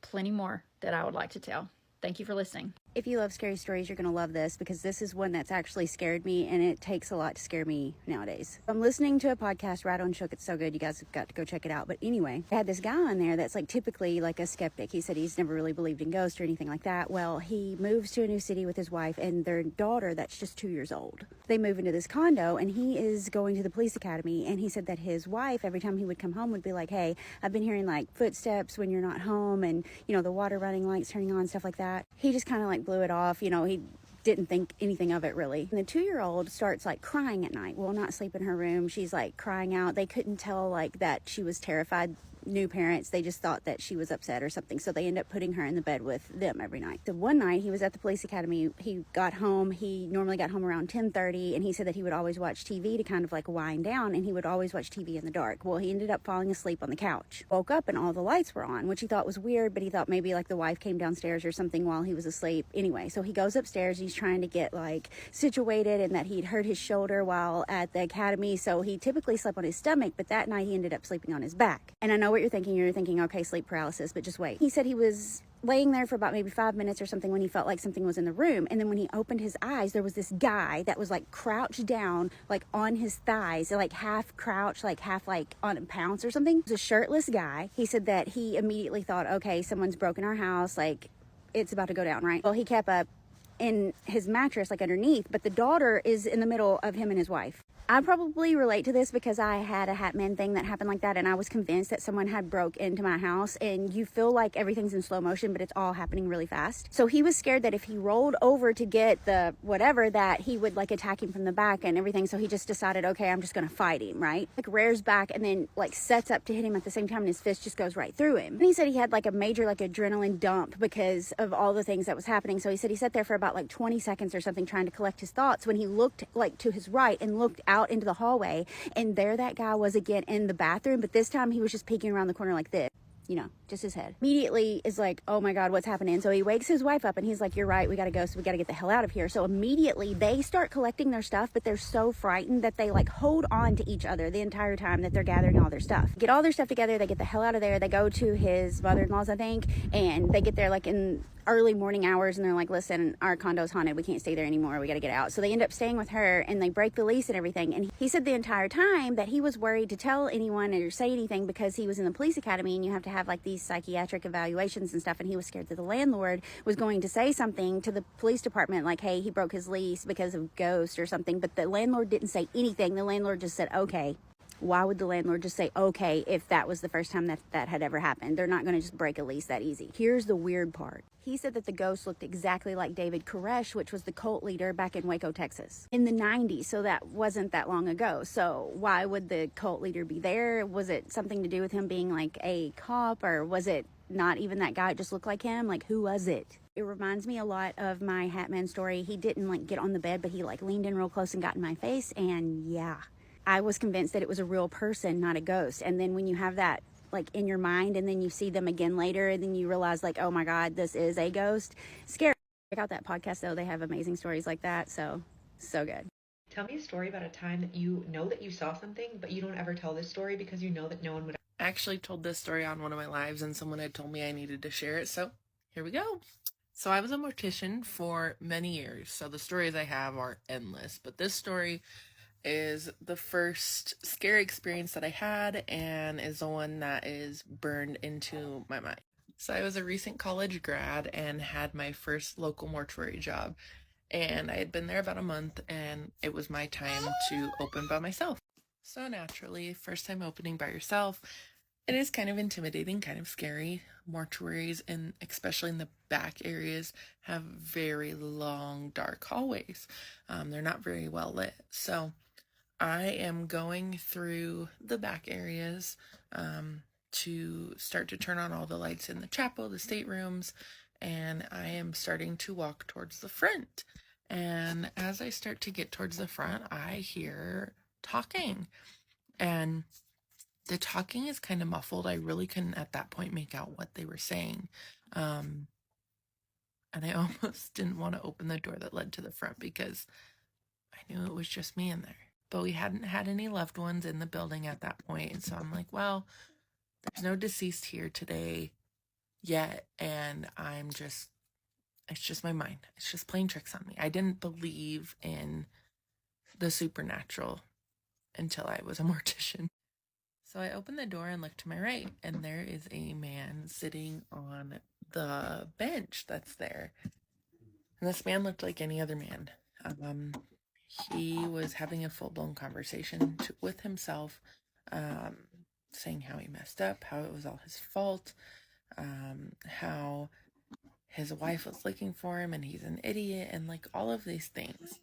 Speaker 8: plenty more that I would like to tell. Thank you for listening.
Speaker 9: If you love scary stories, you're going to love this, because this is one that's actually scared me, and it takes a lot to scare me nowadays. I'm listening to a podcast, Right on Shook. It's so good. You guys have got to go check it out. But anyway, I had this guy on there that's like typically like a skeptic. He said he's never really believed in ghosts or anything like that. Well, he moves to a new city with his wife and their daughter that's just 2 years old. They move into this condo, and he is going to the police academy, and he said that his wife, every time he would come home, would be like, hey, I've been hearing like footsteps when you're not home, and you know, the water running lights turning on, stuff like that. He just kind of like blew it off. You know, he didn't think anything of it really. And the 2-year-old starts like crying at night, will not sleep in her room. She's like crying out. They couldn't tell like that she was terrified. New parents, they just thought that she was upset or something, so they end up putting her in the bed with them every night. So one night he was at the police academy. He got home. He normally got home around 10:30, and he said that he would always watch TV to kind of like wind down, and he would always watch TV in the dark. Well, he ended up falling asleep on the couch. Woke up and all the lights were on, which he thought was weird, but he thought maybe like the wife came downstairs or something while he was asleep. Anyway, so he goes upstairs. He's trying to get like situated, and that he'd hurt his shoulder while at the academy, so he typically slept on his stomach, but that night he ended up sleeping on his back. And I know what you're thinking. You're thinking, okay, sleep paralysis, but just wait. He said he was laying there for about maybe 5 minutes or something when he felt like something was in the room. And then when he opened his eyes, there was this guy that was like crouched down, like on his thighs, like half crouched, like half like on a pounce or something. It was a shirtless guy. He said that he immediately thought, okay, someone's broken our house. Like, it's about to go down, right? Well, he kept up in his mattress, like underneath, but the daughter is in the middle of him and his wife. I probably relate to this because I had a Hatman thing that happened like that, and I was convinced that someone had broke into my house, and you feel like everything's in slow motion, but it's all happening really fast. So he was scared that if he rolled over to get the whatever, that he would like attack him from the back and everything. So he just decided, okay, I'm just gonna fight him, right? Like rears back and then like sets up to hit him at the same time, and his fist just goes right through him. And he said he had like a major like adrenaline dump because of all the things that was happening. So he said he sat there for about like 20 seconds or something trying to collect his thoughts when he looked like to his right and looked out into the hallway, and there that guy was again in the bathroom, but this time he was just peeking around the corner like this, you know, just his head. Immediately is like, oh my God, what's happening? So he wakes his wife up and he's like, you're right, we gotta go, so we gotta get the hell out of here. So immediately they start collecting their stuff, but they're so frightened that they like hold on to each other the entire time that they're gathering all their stuff. Get all their stuff together, they get the hell out of there. They go to his mother-in-law's, I think, and they get there like in early morning hours, and they're like, listen, our condo's haunted, we can't stay there anymore, we got to get out. So they end up staying with her, and they break the lease and everything. And he said the entire time that he was worried to tell anyone or say anything because he was in the police academy, and you have to have like these psychiatric evaluations and stuff, and he was scared that the landlord was going to say something to the police department like, hey, he broke his lease because of ghosts or something. But the landlord didn't say anything. The landlord just said okay. Why would the landlord just say okay if that was the first time that had ever happened? They're not going to just break a lease that easy. Here's the weird part. He said that the ghost looked exactly like David Koresh, which was the cult leader back in Waco, Texas, in the 90s. So that wasn't that long ago. So why would the cult leader be there? Was it something to do with him being like a cop, or was it not even that guy? It just looked like him. Like, who was it? It reminds me a lot of my Hatman story. He didn't like get on the bed, but he like leaned in real close and got in my face. And yeah, I was convinced that it was a real person, not a ghost. And then when you have that like in your mind, and then you see them again later, and then you realize like, oh my God, this is a ghost. Scary. Check out that podcast though. They have amazing stories like that. So good.
Speaker 10: Tell me a story about a time that you know that you saw something, but you don't ever tell this story because you know that no one would.
Speaker 11: I actually told this story on one of my lives, and someone had told me I needed to share it, so here we go. So I was a mortician for many years, so the stories I have are endless, but this story is the first scary experience that I had and is the one that is burned into my mind. So I was a recent college grad and had my first local mortuary job, and I had been there about a month, and it was my time to open by myself. So naturally, first time opening by yourself, it is kind of intimidating, kind of scary. Mortuaries, and especially in the back areas, have very long, dark hallways. They're not very well lit. So I am going through the back areas to start to turn on all the lights in the chapel, the staterooms, and I am starting to walk towards the front. And as I start to get towards the front, I hear talking, and the talking is kind of muffled. I really couldn't at that point make out what they were saying. And I almost didn't want to open the door that led to the front because I knew it was just me in there. But we hadn't had any loved ones in the building at that point. And so I'm like, well, there's no deceased here today yet. And it's just my mind. It's just playing tricks on me. I didn't believe in the supernatural until I was a mortician. So I opened the door and looked to my right, and there is a man sitting on the bench that's there. And this man looked like any other man. He was having a full-blown conversation with himself, saying how he messed up, how it was all his fault, how his wife was looking for him and he's an idiot, and like all of these things.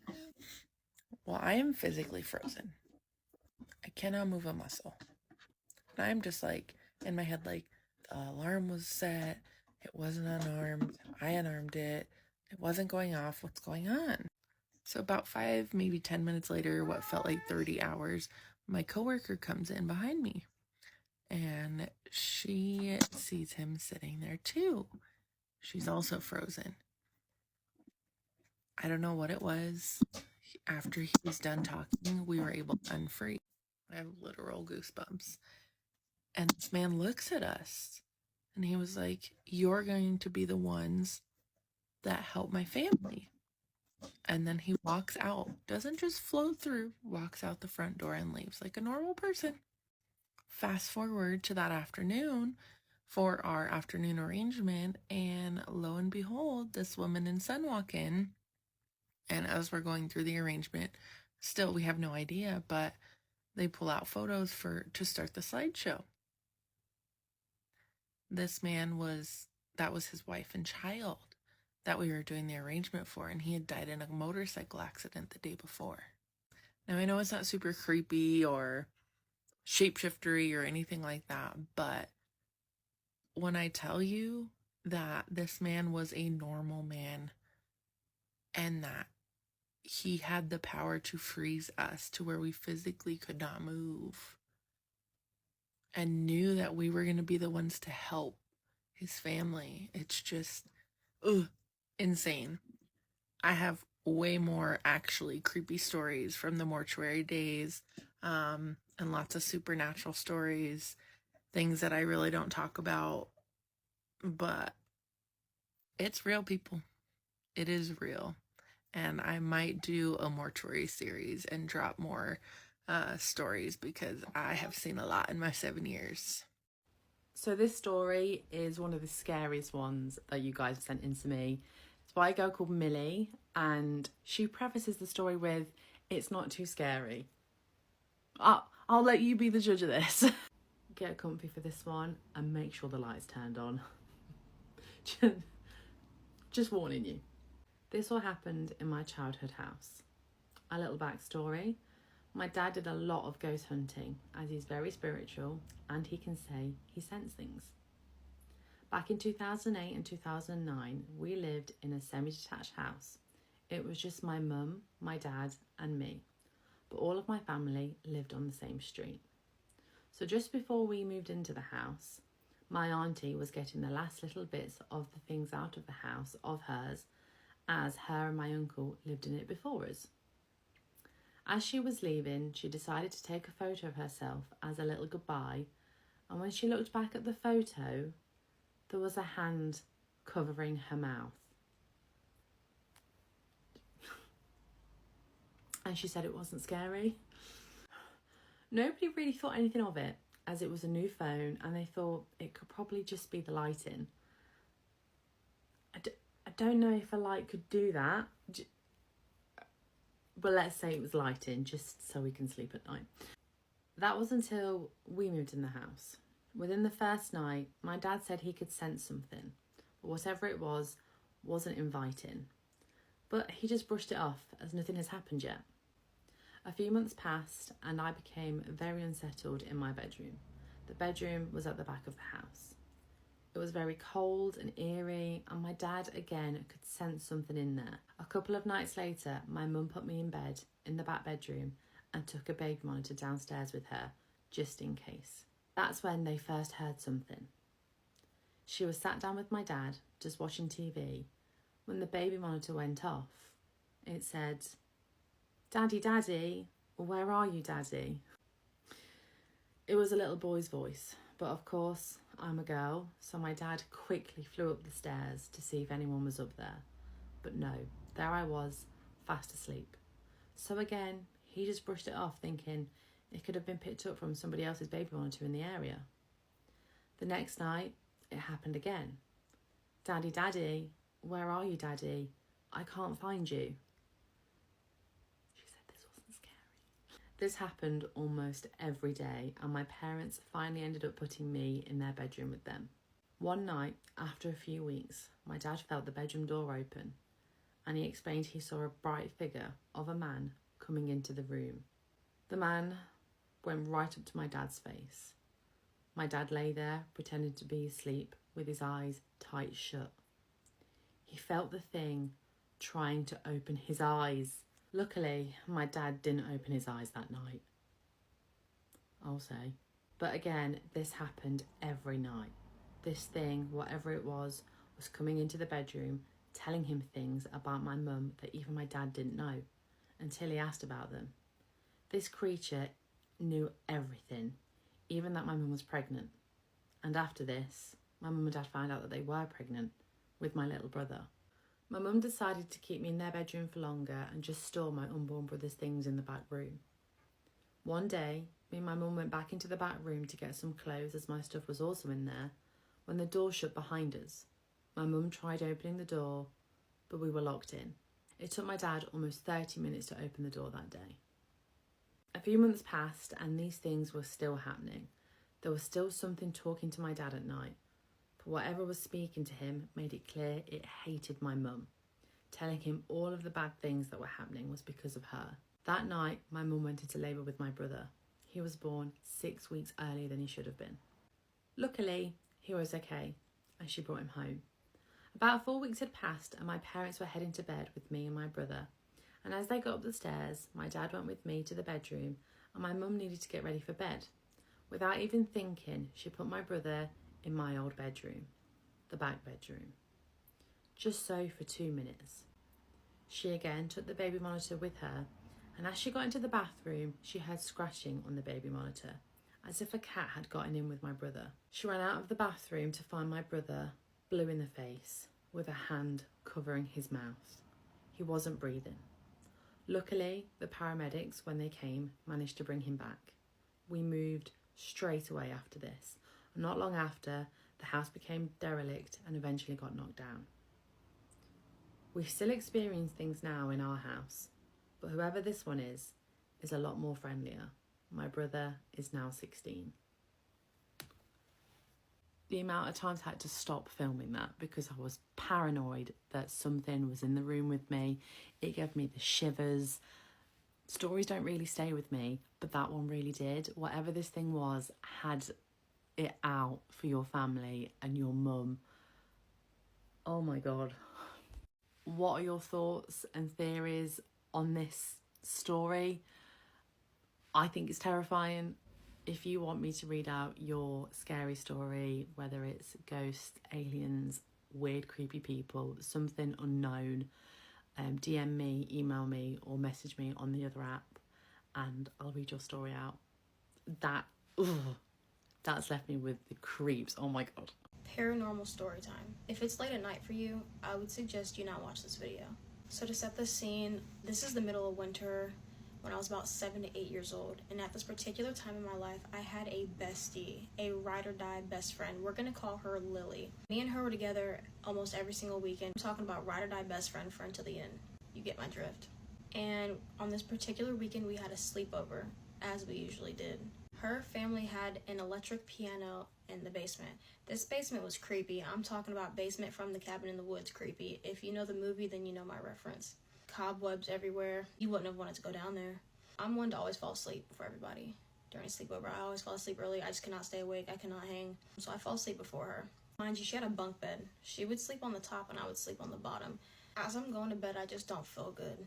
Speaker 11: Well, I am physically frozen. I cannot move a muscle. And I'm just like, in my head, like, the alarm was set, it wasn't unarmed, I unarmed it, it wasn't going off, what's going on? So about 5, maybe 10 minutes later, what felt like 30 hours, my coworker comes in behind me, and she sees him sitting there too. She's also frozen. I don't know what it was. After he was done talking, we were able to unfreeze. I have literal goosebumps. And this man looks at us, and he was like, you're going to be the ones that help my family. And then he walks out, doesn't just float through, walks out the front door and leaves like a normal person. Fast forward to that afternoon for our afternoon arrangement, and lo and behold, this woman and son walk in. And as we're going through the arrangement, still we have no idea, but they pull out photos to start the slideshow. This man that was his wife and child that we were doing the arrangement for, and he had died in a motorcycle accident the day before. Now, I know it's not super creepy or shapeshiftery or anything like that, but when I tell you that this man was a normal man and that he had the power to freeze us to where we physically could not move and knew that we were going to be the ones to help his family, it's just insane. I have way more actually creepy stories from the mortuary days, and lots of supernatural stories, things that I really don't talk about, but it's real, people. It is real. And I might do a mortuary series and drop more stories because I have seen a lot in my 7 years.
Speaker 12: So this story is one of the scariest ones that you guys have sent in to me. It's by a girl called Millie, and she prefaces the story with, it's not too scary. I'll let you be the judge of this. Get comfy for this one and make sure the light's turned on. Just warning you. This all happened in my childhood house. A little backstory. My dad did a lot of ghost hunting as he's very spiritual and he can say he sensed things. Back in 2008 and 2009, we lived in a semi-detached house. It was just my mum, my dad and me, but all of my family lived on the same street. So just before we moved into the house, my auntie was getting the last little bits of the things out of the house of hers, as her and my uncle lived in it before us. As she was leaving, she decided to take a photo of herself as a little goodbye, and when she looked back at the photo, there was a hand covering her mouth. And she said it wasn't scary. Nobody really thought anything of it, as it was a new phone, and they thought it could probably just be the lighting. I don't know if a light could do that, but let's say it was lighting, just so we can sleep at night. That was until we moved in the house. Within the first night, my dad said he could sense something, but whatever it was, wasn't inviting. But he just brushed it off, as nothing has happened yet. A few months passed, and I became very unsettled in my bedroom. The bedroom was at the back of the house. It was very cold and eerie, and my dad again could sense something in there. A couple of nights later, my mum put me in bed in the back bedroom and took a baby monitor downstairs with her, just in case. That's when they first heard something. She was sat down with my dad, just watching TV, when the baby monitor went off. It said, "Daddy, Daddy, where are you, Daddy?" It was a little boy's voice, but of course, I'm a girl, so my dad quickly flew up the stairs to see if anyone was up there. But no, there I was, fast asleep. So again, he just brushed it off, thinking it could have been picked up from somebody else's baby monitor in the area. The next night, it happened again. "Daddy, Daddy, where are you, Daddy? I can't find you." She said this wasn't scary. This happened almost every day, and my parents finally ended up putting me in their bedroom with them. One night, after a few weeks, my dad felt the bedroom door open, and he explained he saw a bright figure of a man coming into the room. The man went right up to my dad's face. My dad lay there, pretending to be asleep, with his eyes tight shut. He felt the thing trying to open his eyes. Luckily, my dad didn't open his eyes that night, I'll say. But again, this happened every night. This thing, whatever it was coming into the bedroom, telling him things about my mum that even my dad didn't know, until he asked about them. This creature knew everything, even that my mum was pregnant. And after this, my mum and dad found out that they were pregnant with my little brother. My mum decided to keep me in their bedroom for longer and just store my unborn brother's things in the back room. One day, me and my mum went back into the back room to get some clothes, as my stuff was also in there, when the door shut behind us. My mum tried opening the door, but we were locked in. It took my dad almost 30 minutes to open the door that day. A few months passed and these things were still happening. There was still something talking to my dad at night, but whatever was speaking to him made it clear it hated my mum, telling him all of the bad things that were happening was because of her. That night, my mum went into labour with my brother. He was born 6 weeks earlier than he should have been. Luckily, he was okay, and she brought him home. About 4 weeks had passed and my parents were heading to bed with me and my brother. And as they got up the stairs, my dad went with me to the bedroom and my mum needed to get ready for bed. Without even thinking, she put my brother in my old bedroom, the back bedroom. Just so for 2 minutes. She again took the baby monitor with her, and as she got into the bathroom, she heard scratching on the baby monitor, as if a cat had gotten in with my brother. She ran out of the bathroom to find my brother, blue in the face, with a hand covering his mouth. He wasn't breathing. Luckily, the paramedics, when they came, managed to bring him back. We moved straight away after this. And not long after, the house became derelict and eventually got knocked down. We still experience things now in our house, but whoever this one is a lot more friendlier. My brother is now 16. The amount of times I had to stop filming that because I was paranoid that something was in the room with me. It gave me the shivers. Stories don't really stay with me, but that one really did. Whatever this thing was, had it out for your family and your mum. Oh my God. What are your thoughts and theories on this story? I think it's terrifying. if you want me to read out your scary story, whether it's ghosts, aliens, weird, creepy people, something unknown, DM me, email me, or message me on the other app, and I'll read your story out. That's left me with the creeps. Oh my god.
Speaker 13: Paranormal story time. If it's late at night for you, I would suggest you not watch this video. So to set the scene, this is the middle of winter when I was about 7 to 8 years old, and at this particular time in my life, I had a bestie, a ride or die best friend. We're gonna call her Lily. Me and her were together almost every single weekend. I'm talking about ride or die best friend to the end. You get my drift. And on this particular weekend, we had a sleepover, as we usually did. Her family had an electric piano in the basement. This basement was creepy. I'm talking about Basement from the Cabin in the Woods creepy. If you know the movie, then you know my reference. Cobwebs everywhere. You wouldn't have wanted to go down there. I'm one to always fall asleep for everybody during a sleepover. I always fall asleep early. I just cannot stay awake. I cannot hang. So I fall asleep before her. Mind you, she had a bunk bed. She would sleep on the top and I would sleep on the bottom. As I'm going to bed, I just don't feel good.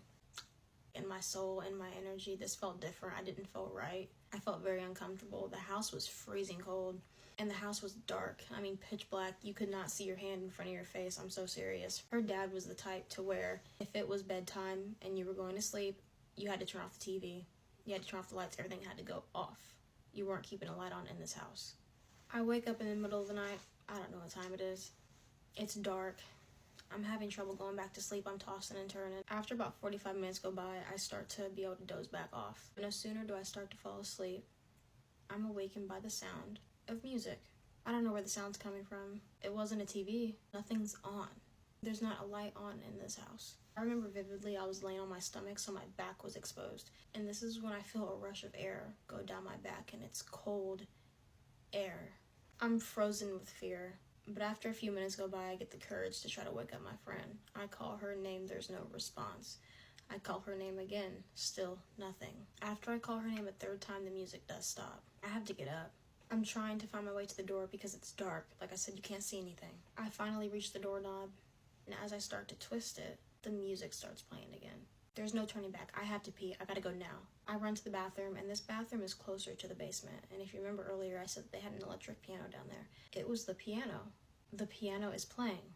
Speaker 13: In my soul, in my energy, this felt different. I didn't feel right. I felt very uncomfortable. The house was freezing cold and the house was dark. I mean, pitch black. You could not see your hand in front of your face. I'm so serious. Her dad was the type to where if it was bedtime and you were going to sleep, you had to turn off the TV. You had to turn off the lights. Everything had to go off. You weren't keeping a light on in this house. I wake up in the middle of the night. I don't know what time it is. It's dark. I'm having trouble going back to sleep. I'm tossing and turning. After about 45 minutes go by, I start to be able to doze back off. No sooner do I start to fall asleep, I'm awakened by the sound of music. I don't know where the sound's coming from. It wasn't a TV. Nothing's on. There's not a light on in this house. I remember vividly I was laying on my stomach, so my back was exposed. And this is when I feel a rush of air go down my back, and it's cold air. I'm frozen with fear. But after a few minutes go by, I get the courage to try to wake up my friend. I call her name, there's no response. I call her name again, still nothing. After I call her name a third time, the music does stop. I have to get up. I'm trying to find my way to the door because it's dark. Like I said, you can't see anything. I finally reach the doorknob, and as I start to twist it, the music starts playing again. There's no turning back. I have to pee. I gotta go now. I run to the bathroom, and this bathroom is closer to the basement. And if you remember earlier, I said they had an electric piano down there. It was the piano. The piano is playing.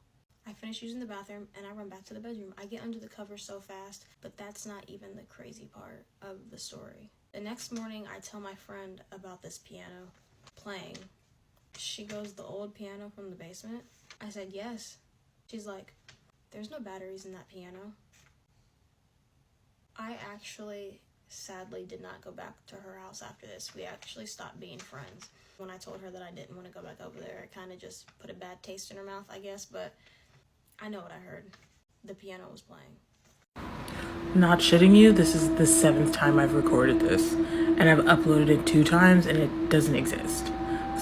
Speaker 13: I finish using the bathroom, and I run back to the bedroom. I get under the covers so fast, but that's not even the crazy part of the story. The next morning, I tell my friend about this piano playing. She goes, "The old piano from the basement?" I said, "Yes." She's like, "There's no batteries in that piano." I actually, sadly, did not go back to her house after this. We actually stopped being friends. When I told her that I didn't want to go back over there, it kind of just put a bad taste in her mouth, I guess, but I know what I heard. The piano was playing.
Speaker 14: Not shitting you, this is the 7th time I've recorded this, and I've uploaded it 2 times, and it doesn't exist.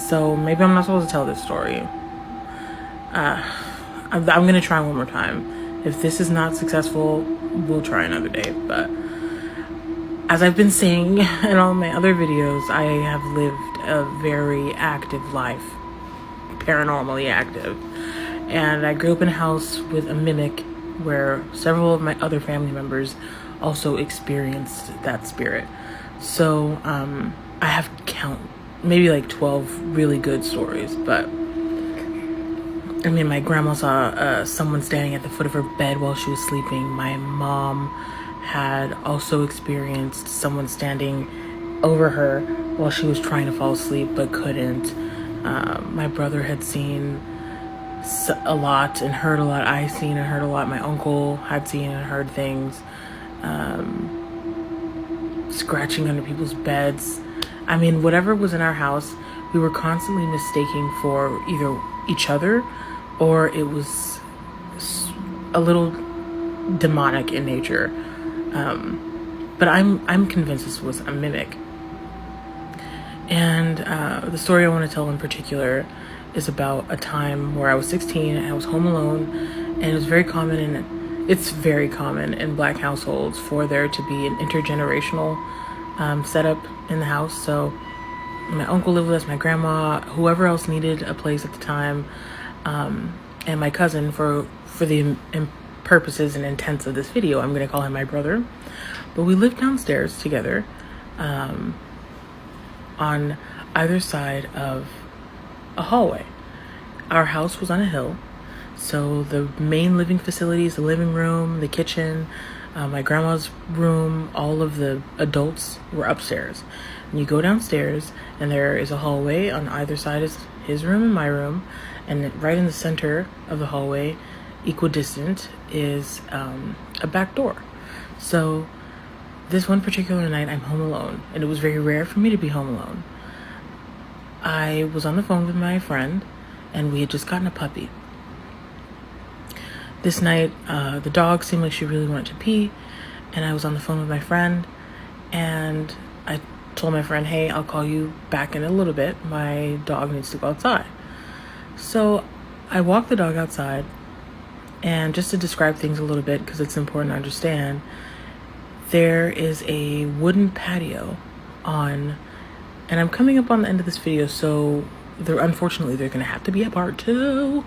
Speaker 14: So maybe I'm not supposed to tell this story. I'm gonna try one more time. If this is not successful, we'll try another day. But as I've been saying in all my other videos, I have lived a very active life, paranormally active. And I grew up in a house with a mimic where several of my other family members also experienced that spirit. So I have maybe like 12 really good stories, but I mean, my grandma saw someone standing at the foot of her bed while she was sleeping. My mom had also experienced someone standing over her while she was trying to fall asleep but couldn't. My brother had seen a lot and heard a lot. I seen and heard a lot. My uncle had seen and heard things. Scratching under people's beds. I mean, whatever was in our house, we were constantly mistaking for either each other or it was a little demonic in nature. But I'm convinced this was a mimic. And the story I want to tell in particular is about a time where I was 16 and I was home alone, and it was very common, it's very common in Black households for there to be an intergenerational setup in the house. So my uncle lived with us, my grandma, whoever else needed a place at the time, and my cousin, for the purposes and intents of this video, I'm going to call him my brother. But we lived downstairs together on either side of a hallway. Our house was on a hill, so the main living facilities, the living room, the kitchen, my grandma's room, all of the adults were upstairs. And you go downstairs, and there is a hallway on either side is his room and my room, and right in the center of the hallway, equidistant, is a back door. So this one particular night, I'm home alone, and it was very rare for me to be home alone. I was on the phone with my friend, and we had just gotten a puppy. This night, the dog seemed like she really wanted to pee, and I was on the phone with my friend, and I told my friend, hey, I'll call you back in a little bit. My dog needs to go outside. So I walked the dog outside, and just to describe things a little bit, because it's important to understand, there is a wooden patio on, and I'm coming up on the end of this video, so unfortunately there's going to have to be a part 2.